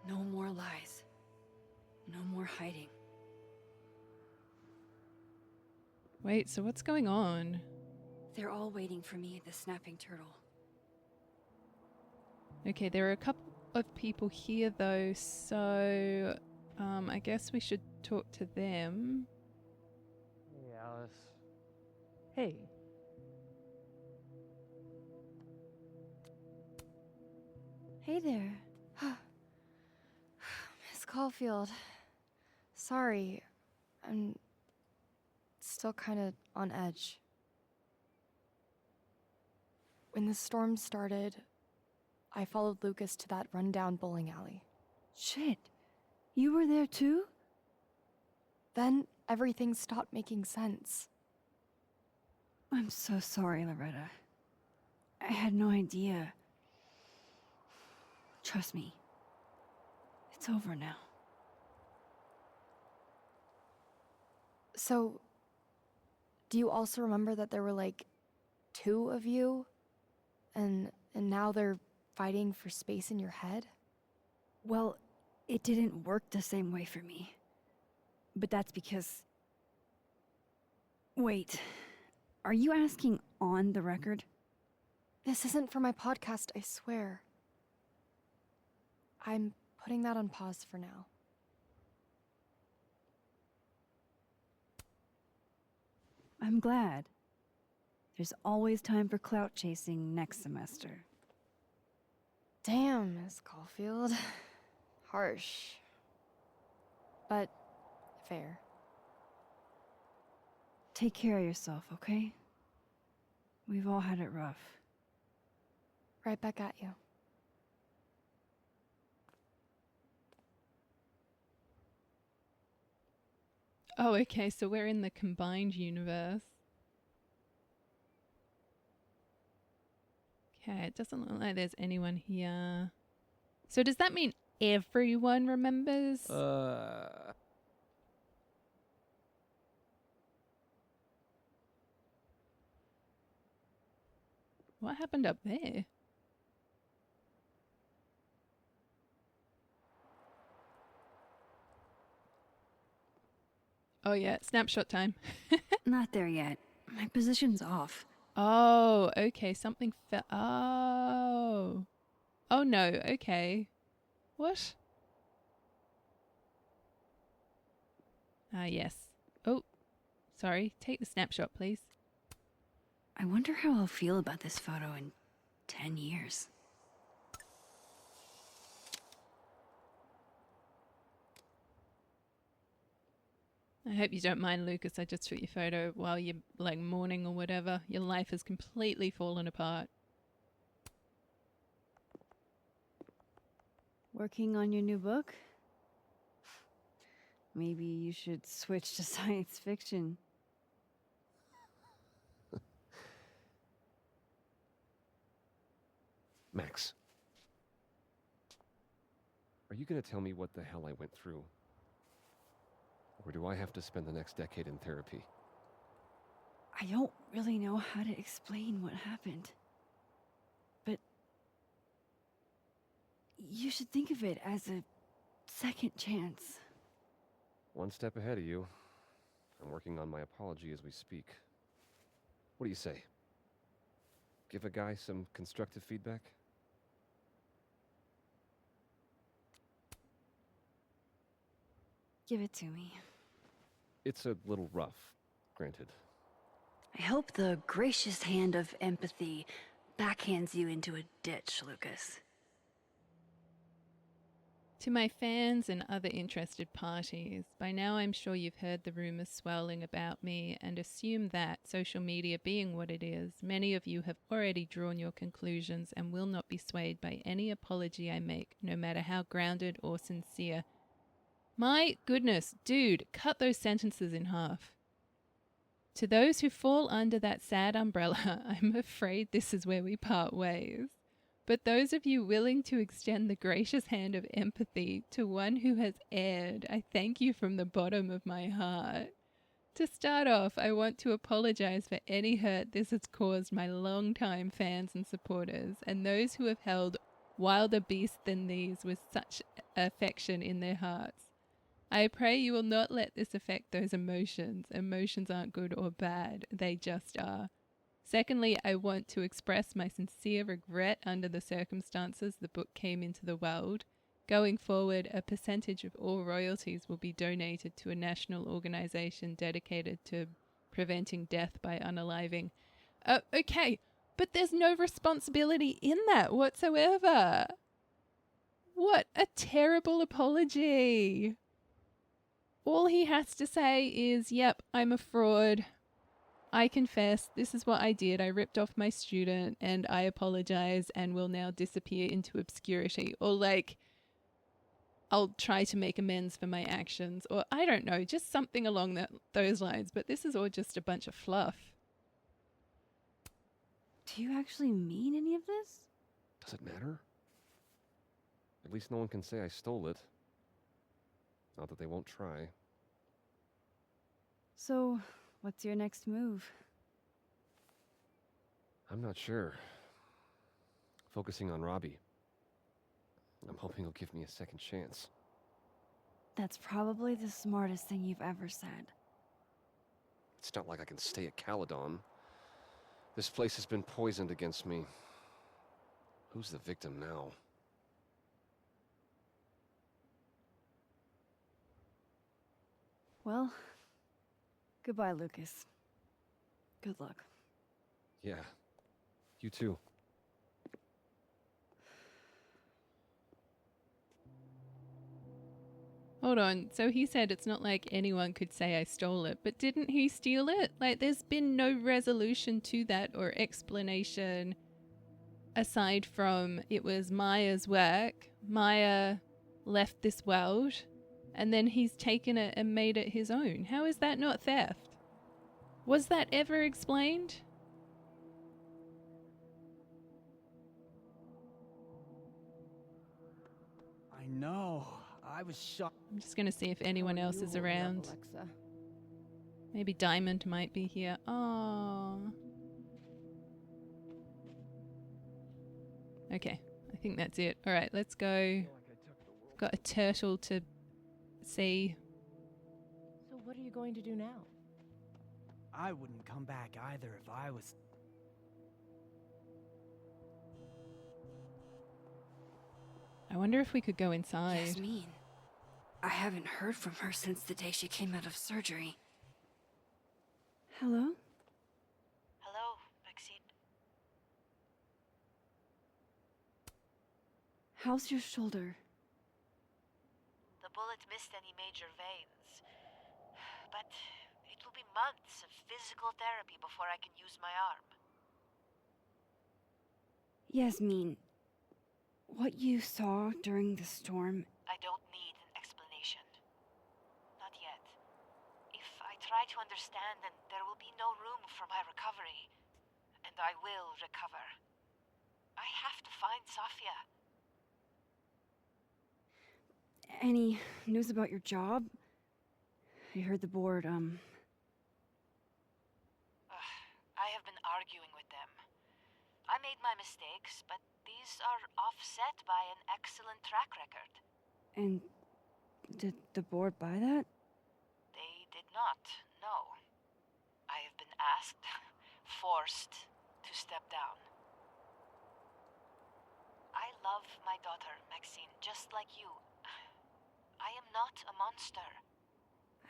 No more lies. No more hiding. Wait, so what's going on? They're all waiting for me at the Snapping Turtle. Okay, there are a couple of people here though, so I guess we should talk to them. Hey, Alice. Hey. Hey there. Miss Caulfield. Sorry. I'm still kind of on edge. When the storm started, I followed Lucas to that rundown bowling alley. Shit. You were there too? Then everything stopped making sense. I'm so sorry, Loretta. I had no idea. Trust me. It's over now. So, do you also remember that there were like 2 of you? And now they're fighting for space in your head? Well, it didn't work the same way for me. But that's because... Wait, are you asking on the record? This isn't for my podcast, I swear. I'm putting that on pause for now. I'm glad. There's always time for clout chasing next semester. Damn, Miss Caulfield. Harsh. But fair. Take care of yourself, okay? We've all had it rough. Right back at you. Oh, okay, so we're in the combined universe. Okay, it doesn't look like there's anyone here. So does that mean everyone remembers? What happened up there? Oh yeah, snapshot time. Not there yet. My position's off. Oh, okay, something fell. Oh. Oh no, okay. What? Ah, yes. Oh, sorry. Take the snapshot, please. I wonder how I'll feel about this photo in 10 years. I hope you don't mind, Lucas. I just took your photo while you're like mourning or whatever. Your life has completely fallen apart. Working on your new book? Maybe you should switch to science fiction. Max. Are you gonna tell me what the hell I went through? Or do I have to spend the next decade in therapy? I don't really know how to explain what happened. But you should think of it as a second chance. One step ahead of you. I'm working on my apology as we speak. What do you say? Give a guy some constructive feedback? Give it to me. It's a little rough, granted. I hope the gracious hand of empathy backhands you into a ditch, Lucas. To my fans and other interested parties, by now I'm sure you've heard the rumors swirling about me and assume that, social media being what it is, many of you have already drawn your conclusions and will not be swayed by any apology I make, no matter how grounded or sincere. My goodness, dude, cut those sentences in half. To those who fall under that sad umbrella, I'm afraid this is where we part ways. But those of you willing to extend the gracious hand of empathy to one who has erred, I thank you from the bottom of my heart. To start off, I want to apologize for any hurt this has caused my longtime fans and supporters, and those who have held wilder beasts than these with such affection in their hearts. I pray you will not let this affect those emotions. Emotions aren't good or bad, they just are. Secondly, I want to express my sincere regret under the circumstances the book came into the world. Going forward, a percentage of all royalties will be donated to a national organization dedicated to preventing death by unaliving. Okay, but there's no responsibility in that whatsoever. What a terrible apology. All he has to say is, yep, I'm a fraud. I confess, this is what I did. I ripped off my student and I apologize and will now disappear into obscurity. Or like, I'll try to make amends for my actions. Or I don't know, just something along those lines. But this is all just a bunch of fluff. Do you actually mean any of this? Does it matter? At least no one can say I stole it. Not that they won't try. So, what's your next move? I'm not sure. Focusing on Robbie. I'm hoping he'll give me a second chance. That's probably the smartest thing you've ever said. It's not like I can stay at Caledon. This place has been poisoned against me. Who's the victim now? Well, goodbye, Lucas. Good luck. Yeah, you too. Hold on. So he said it's not like anyone could say I stole it, but didn't he steal it? Like, there's been no resolution to that or explanation aside from it was Maya's work. Maya left this world and then he's taken it and made it his own. How is that not theft? Was that ever explained? I know. I was shocked. I'm just going to see if anyone else is around. Alexa. Maybe Diamond might be here. Oh. Okay, I think that's it. All right, let's go. Got a turtle to see. So what are you going to do now? I wouldn't come back either if I was. I wonder if we could go inside. Yasmin. I haven't heard from her since the day she came out of surgery. Hello? Hello, Maxine. How's your shoulder? The bullet missed any major veins. But it will be months of physical therapy before I can use my arm. Yasmin, what you saw during the storm... I don't need an explanation. Not yet. If I try to understand, then there will be no room for my recovery. And I will recover. I have to find Safia. Any news about your job? I heard the board, I have been arguing with them. I made my mistakes, but these are offset by an excellent track record. And did the board buy that? They did not, no. I have been asked, forced to step down. I love my daughter, Maxine, just like you. I am not a monster.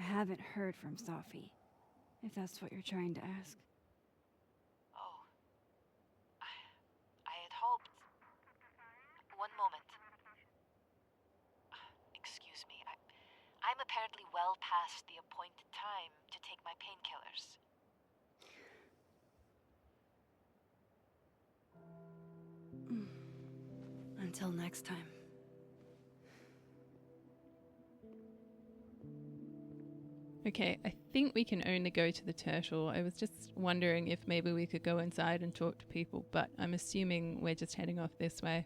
I haven't heard from Safi, if that's what you're trying to ask. Oh. I had hoped... One moment. Excuse me. I'm apparently well past the appointed time to take my painkillers. Until next time. Okay, I think we can only go to the turtle. I was just wondering if maybe we could go inside and talk to people, but I'm assuming we're just heading off this way.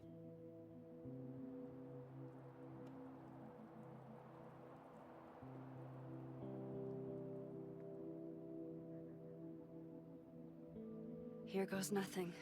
Here goes nothing.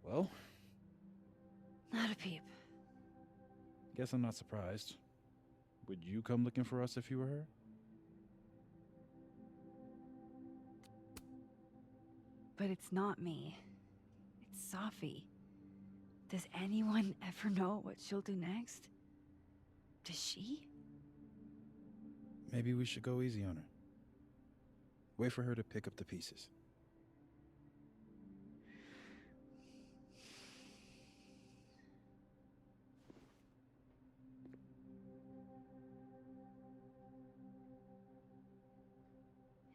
Well, Not a peep. guess I'm not surprised. Would you come looking for us if you were her? But it's not me. It's Safi. Does anyone ever know what she'll do next? Does she? Maybe we should go easy on her. Wait for her to pick up the pieces.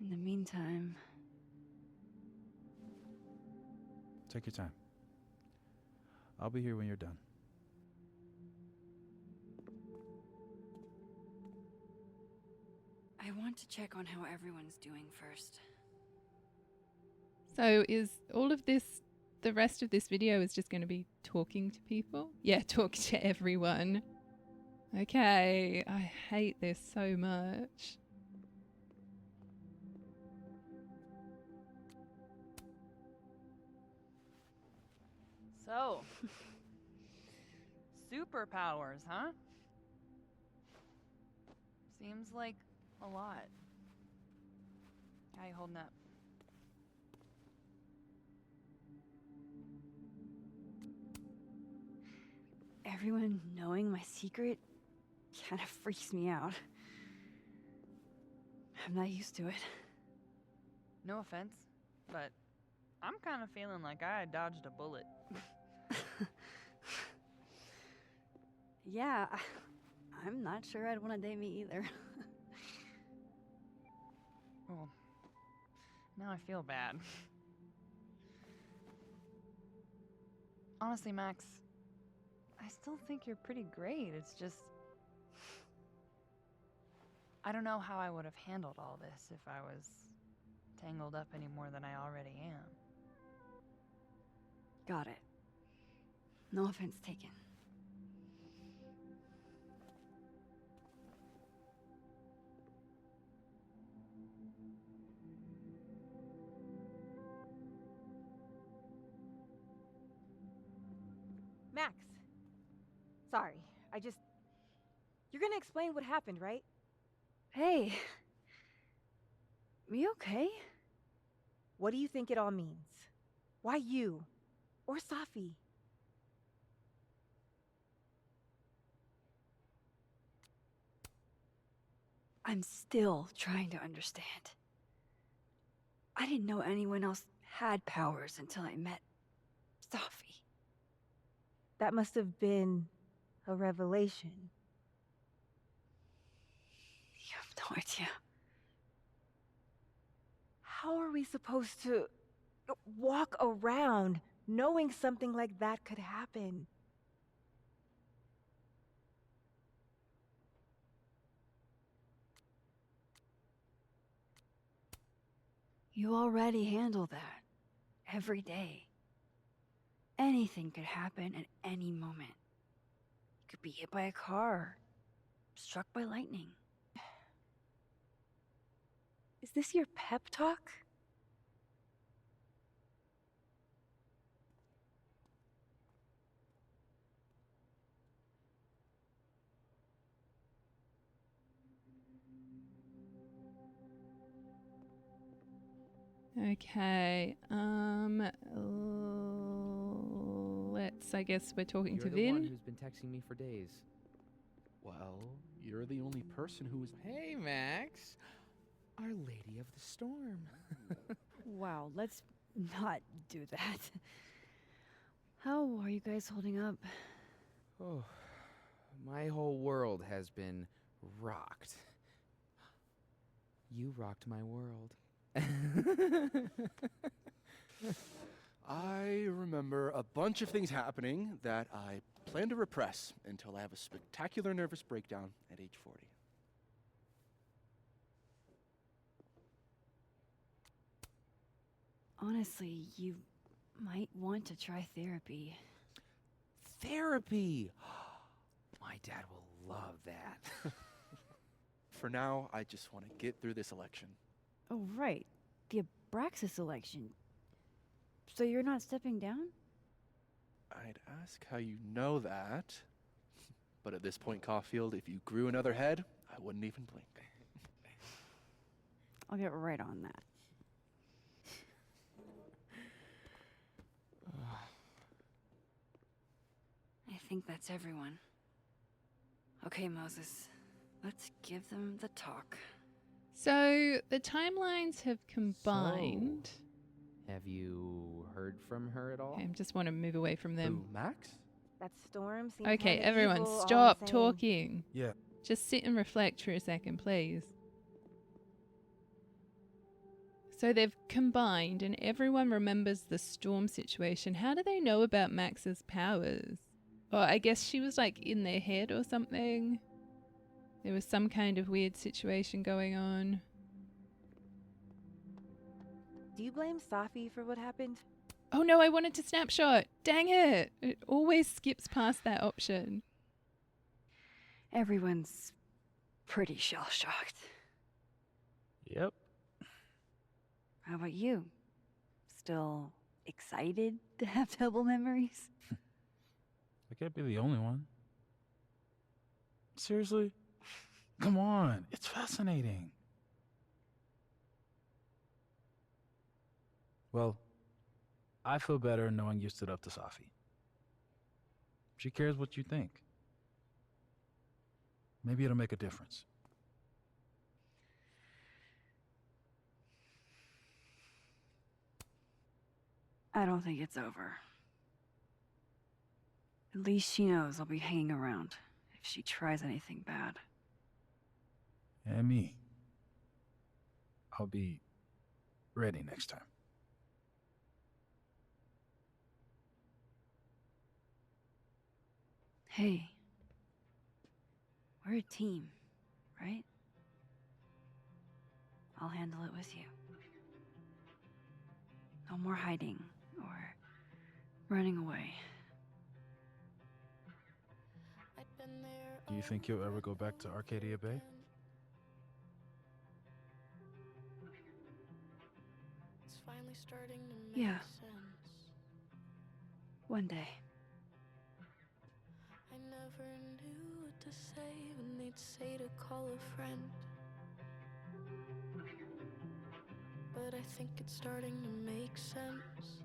In the meantime, Take your time. I'll be here when you're done. I want to check on how everyone's doing first. So is all of this, the rest of this video is just going to be talking to people? Yeah, talk to everyone. Okay, I hate this so much. So, superpowers, huh? Seems like a lot. How you holding up? Everyone knowing my secret kind of freaks me out. I'm not used to it. No offense, but I'm kind of feeling like I dodged a bullet. Yeah, I'm not sure I'd want to date me either. Well, now I feel bad. Honestly, Max, I still think you're pretty great. It's just, I don't know how I would have handled all this if I was tangled up any more than I already am. Got it. No offense taken. Max. Sorry, you're gonna explain what happened, right? Hey. Me okay? What do you think it all means? Why you? Or Safi? I'm still trying to understand. I didn't know anyone else had powers until I met Safi. That must have been a revelation. You have no idea. How are we supposed to walk around knowing something like that could happen? You already handle that every day. Anything could happen at any moment. You could be hit by a car, struck by lightning. Is this your pep talk? Okay, I guess we're talking You're to the one Vin. who's been texting me for days. Well, you're the only person who was. Hey, Max. Our Lady of the Storm. Wow, let's not do that. How are you guys holding up? Oh, my whole world has been rocked. You rocked my world. I remember a bunch of things happening that I plan to repress until I have a spectacular nervous breakdown at age 40. Honestly, you might want to try therapy. Therapy! My dad will love that. For now, I just want to get through this election. Oh, right. The Abraxas election. So you're not stepping down? I'd ask how you know that. But at this point, Caulfield, if you grew another head, I wouldn't even blink. I'll get right on that. I think that's everyone. Okay, Moses. Let's give them the talk. So the timelines have combined. Have you heard from her at all? Okay, I just want to move away from them. Who, Max? That storm seemed Okay, kinda everyone, evil all the stop same. talking. Yeah. Just sit and reflect for a second, please. So they've combined and everyone remembers the storm situation. How do they know about Max's powers? Or I guess she was like in their head or something. There was some kind of weird situation going on. Do you blame Safi for what happened? Oh no, I wanted to snapshot. Dang it. It always skips past that option. Everyone's pretty shell-shocked. Yep. How about you? Still excited to have double memories? I can't be the only one. Seriously? Come on, it's fascinating. Well, I feel better knowing you stood up to Safi. She cares what you think. Maybe it'll make a difference. I don't think it's over. At least she knows I'll be hanging around if she tries anything bad. And me. I'll be ready next time. Hey, we're a team, right? I'll handle it with you. No more hiding or running away. Do you think you'll ever go back to Arcadia Bay? Yeah. One day. I never knew what to say when they'd say to call a friend. But I think it's starting to make sense.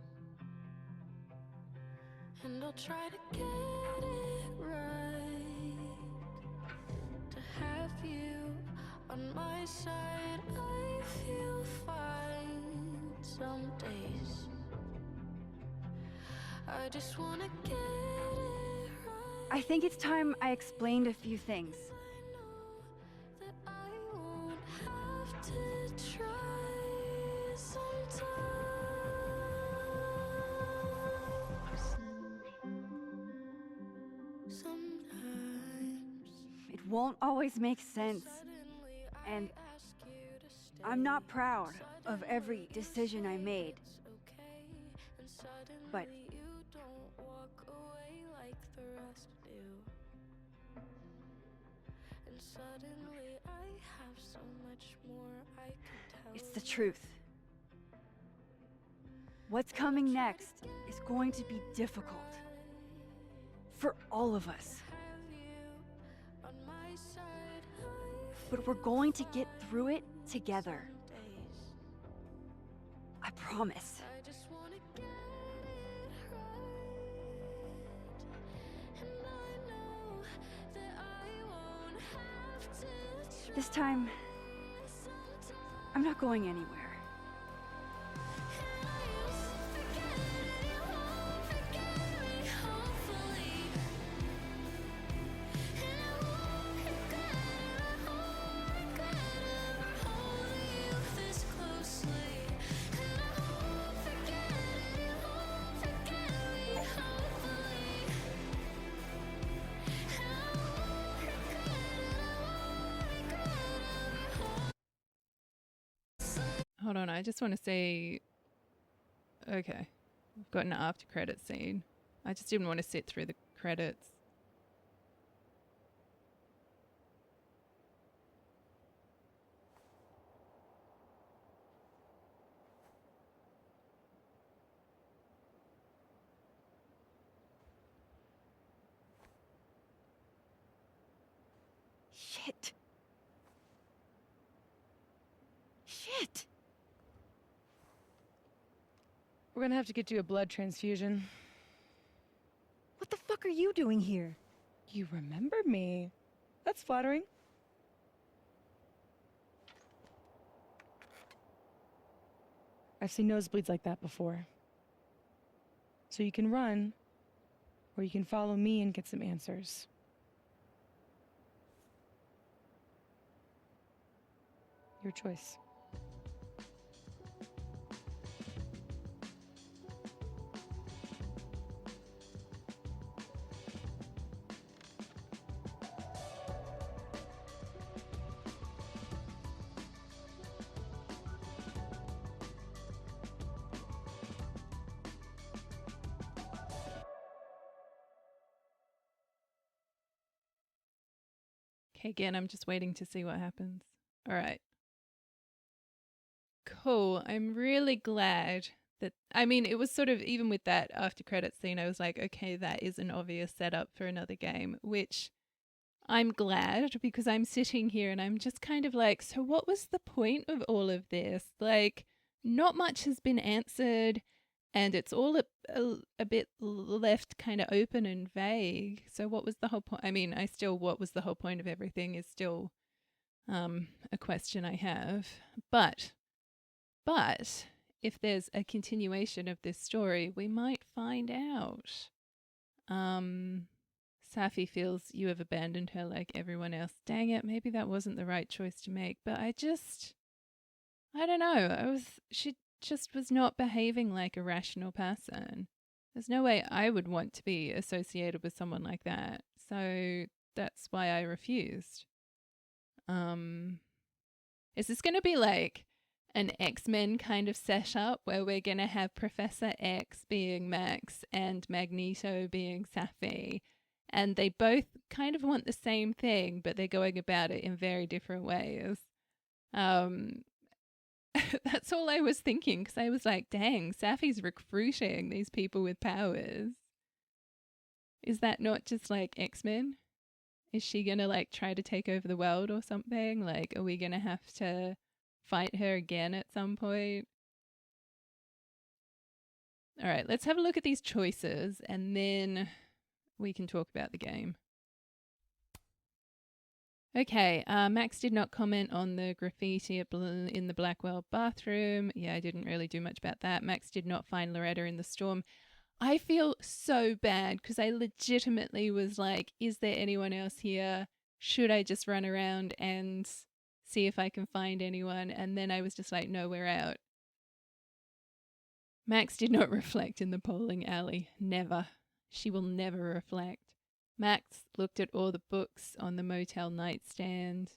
And I'll try to get it right. To have you on my side, I feel fine some days. I just wanna get it right. I think it's time I explained a few things. That I won't have to try sometimes. Sometimes It won't always make sense. And I'm not proud of every decision I made. But you don't walk away like the rest do. And suddenly I have so much more I could tell. it's the truth. What's coming next is going to be difficult. For all of us. On my side, But we're going to get through it together. I promise. I just wanna get it right. And I know that I won't have to try This time, I'm not going anywhere. Hold on, I just want to say, okay, we've got an after credit scene. I just didn't want to sit through the credits. Shit. Shit. We're gonna have to get you a blood transfusion. What the fuck are you doing here? You remember me. That's flattering. I've seen nosebleeds like that before. So you can run, or you can follow me and get some answers. Your choice. Okay, again, I'm just waiting to see what happens. All right. Cool. I'm really glad that, I mean, it was sort of, even with that after credits scene, I was like, okay, that is an obvious setup for another game, which I'm glad, because I'm sitting here and I'm just kind of like, so what was the point of all of this? Like, not much has been answered, and it's all a bit left kind of open and vague. So what was the whole point? I mean, what was the whole point of everything is still a question I have. But if there's a continuation of this story, we might find out. Safi feels you have abandoned her like everyone else. Dang it, maybe that wasn't the right choice to make, but I don't know. She just was not behaving like a rational person. There's no way I would want to be associated with someone like that. So that's why I refused. Is this going to be like an X-Men kind of setup where we're going to have Professor X being Max and Magneto being Safi, and they both kind of want the same thing, but they're going about it in very different ways? That's all I was thinking, because I was like, dang, Safi's recruiting these people with powers. Is that not just like X-Men? Is she going to like try to take over the world or something? Like, are we going to have to fight her again at some point? All right, let's have a look at these choices and then we can talk about the game. Okay, Max did not comment on the graffiti in the Blackwell bathroom. Yeah, I didn't really do much about that. Max did not find Loretta in the storm. I feel so bad because I legitimately was like, is there anyone else here? Should I just run around and see if I can find anyone? And then I was just like, no, we're out. Max did not reflect in the bowling alley. Never. She will never reflect. Max looked at all the books on the motel nightstand.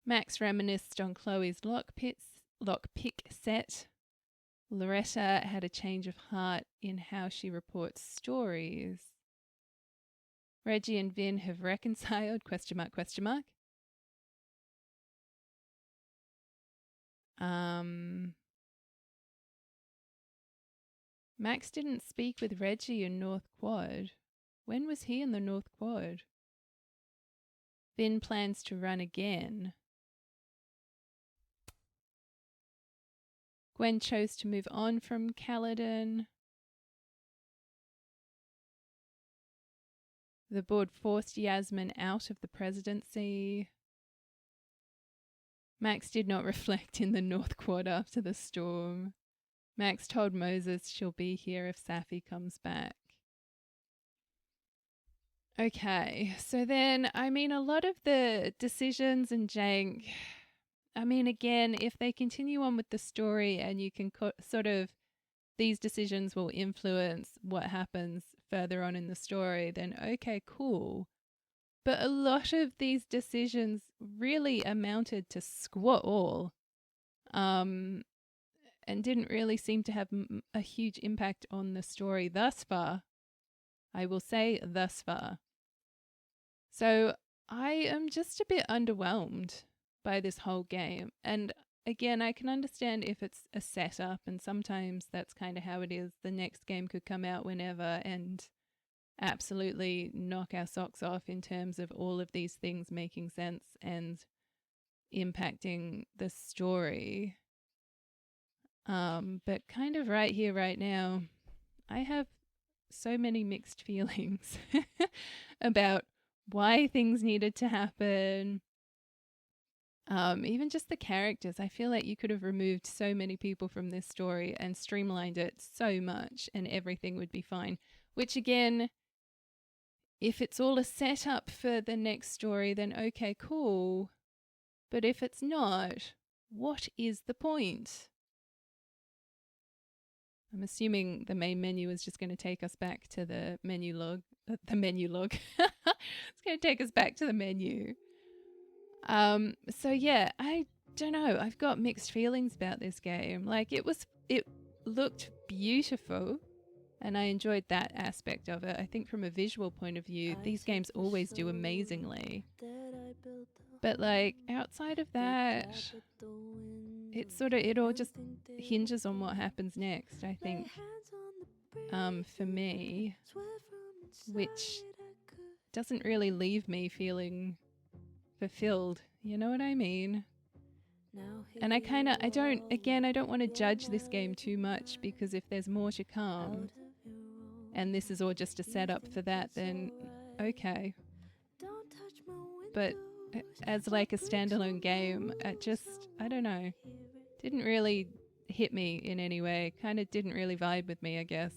Max reminisced on Chloe's lockpick set. Loretta had a change of heart in how she reports stories. Reggie and Vin have reconciled, ? Max didn't speak with Reggie in North Quad. When was he in the North Quad? Vin plans to run again. Gwen chose to move on from Caledon. The board forced Yasmin out of the presidency. Max did not reflect in the North Quad after the storm. Max told Moses she'll be here if Safi comes back. Okay, so then, I mean, a lot of the decisions and jank, I mean, again, if they continue on with the story and you can sort of, these decisions will influence what happens further on in the story, then okay, cool. But a lot of these decisions really amounted to squat all. And didn't really seem to have a huge impact on the story thus far. I will say thus far. So I am just a bit underwhelmed by this whole game. And again, I can understand if it's a setup, and sometimes that's kind of how it is. The next game could come out whenever and absolutely knock our socks off in terms of all of these things making sense and impacting the story. But kind of right here, right now, I have so many mixed feelings about why things needed to happen. Even just the characters. I feel like you could have removed so many people from this story and streamlined it so much and everything would be fine. Which again, if it's all a setup for the next story, then okay, cool. But if it's not, what is the point? I'm assuming the main menu is just going to take us back to the menu log. It's going to take us back to the menu. So yeah, I don't know. I've got mixed feelings about this game. Like it looked beautiful. And I enjoyed that aspect of it. I think from a visual point of view, these games always do amazingly. But like outside of that, it all just hinges on what happens next, I think. For me, which doesn't really leave me feeling fulfilled. You know what I mean? And I don't want to judge this game too much, because if there's more to come and this is all just a setup for that, then okay. But as like a standalone game, I don't know, didn't really hit me in any way. Kind of didn't really vibe with me, I guess.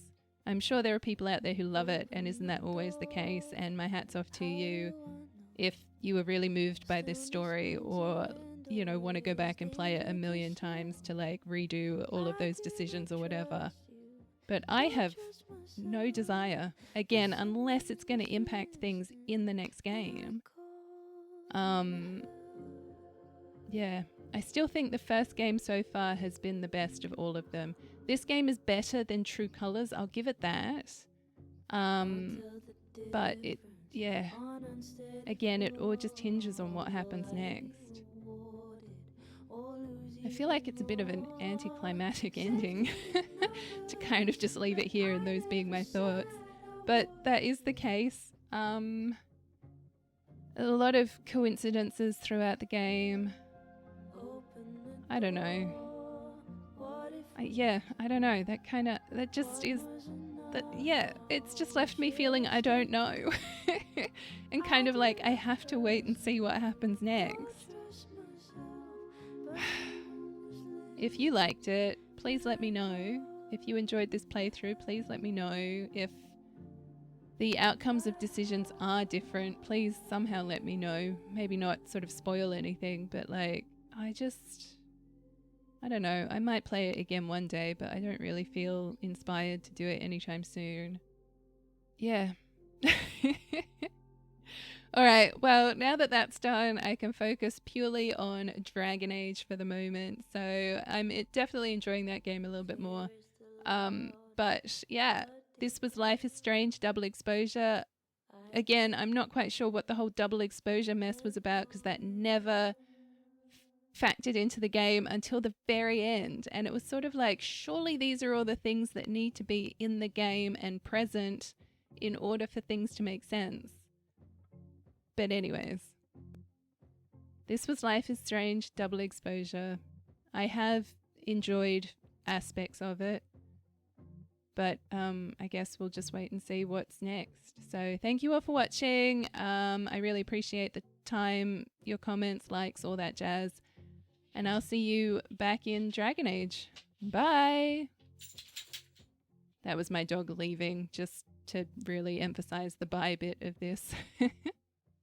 I'm sure there are people out there who love it, and isn't that always the case? And my hat's off to you if you were really moved by this story, or, you know, want to go back and play it a million times to like redo all of those decisions or whatever. But I have no desire, again, unless it's going to impact things in the next game. Yeah, I still think the first game so far has been the best of all of them. This game is better than True Colors, I'll give it that. But again, it all just hinges on what happens next. I feel like it's a bit of an anticlimactic ending to kind of just leave it here and those being my thoughts. But that is the case. A lot of coincidences throughout the game. I don't know. I don't know. It's just left me feeling I don't know. And kind of like I have to wait and see what happens next. If you liked it, please let me know. If you enjoyed this playthrough, please let me know. If the outcomes of decisions are different, please somehow let me know. Maybe not sort of spoil anything, but like, I don't know. I might play it again one day, but I don't really feel inspired to do it anytime soon. Yeah. Alright, well, now that that's done, I can focus purely on Dragon Age for the moment. So I'm definitely enjoying that game a little bit more. But yeah, this was Life is Strange Double Exposure. Again, I'm not quite sure what the whole double exposure mess was about, because that never factored into the game until the very end. And it was sort of like, surely these are all the things that need to be in the game and present in order for things to make sense. But anyways, this was Life is Strange Double Exposure. I have enjoyed aspects of it, but I guess we'll just wait and see what's next. So thank you all for watching. I really appreciate the time, your comments, likes, all that jazz. And I'll see you back in Dragon Age. Bye! That was my dog leaving, just to really emphasize the bye bit of this.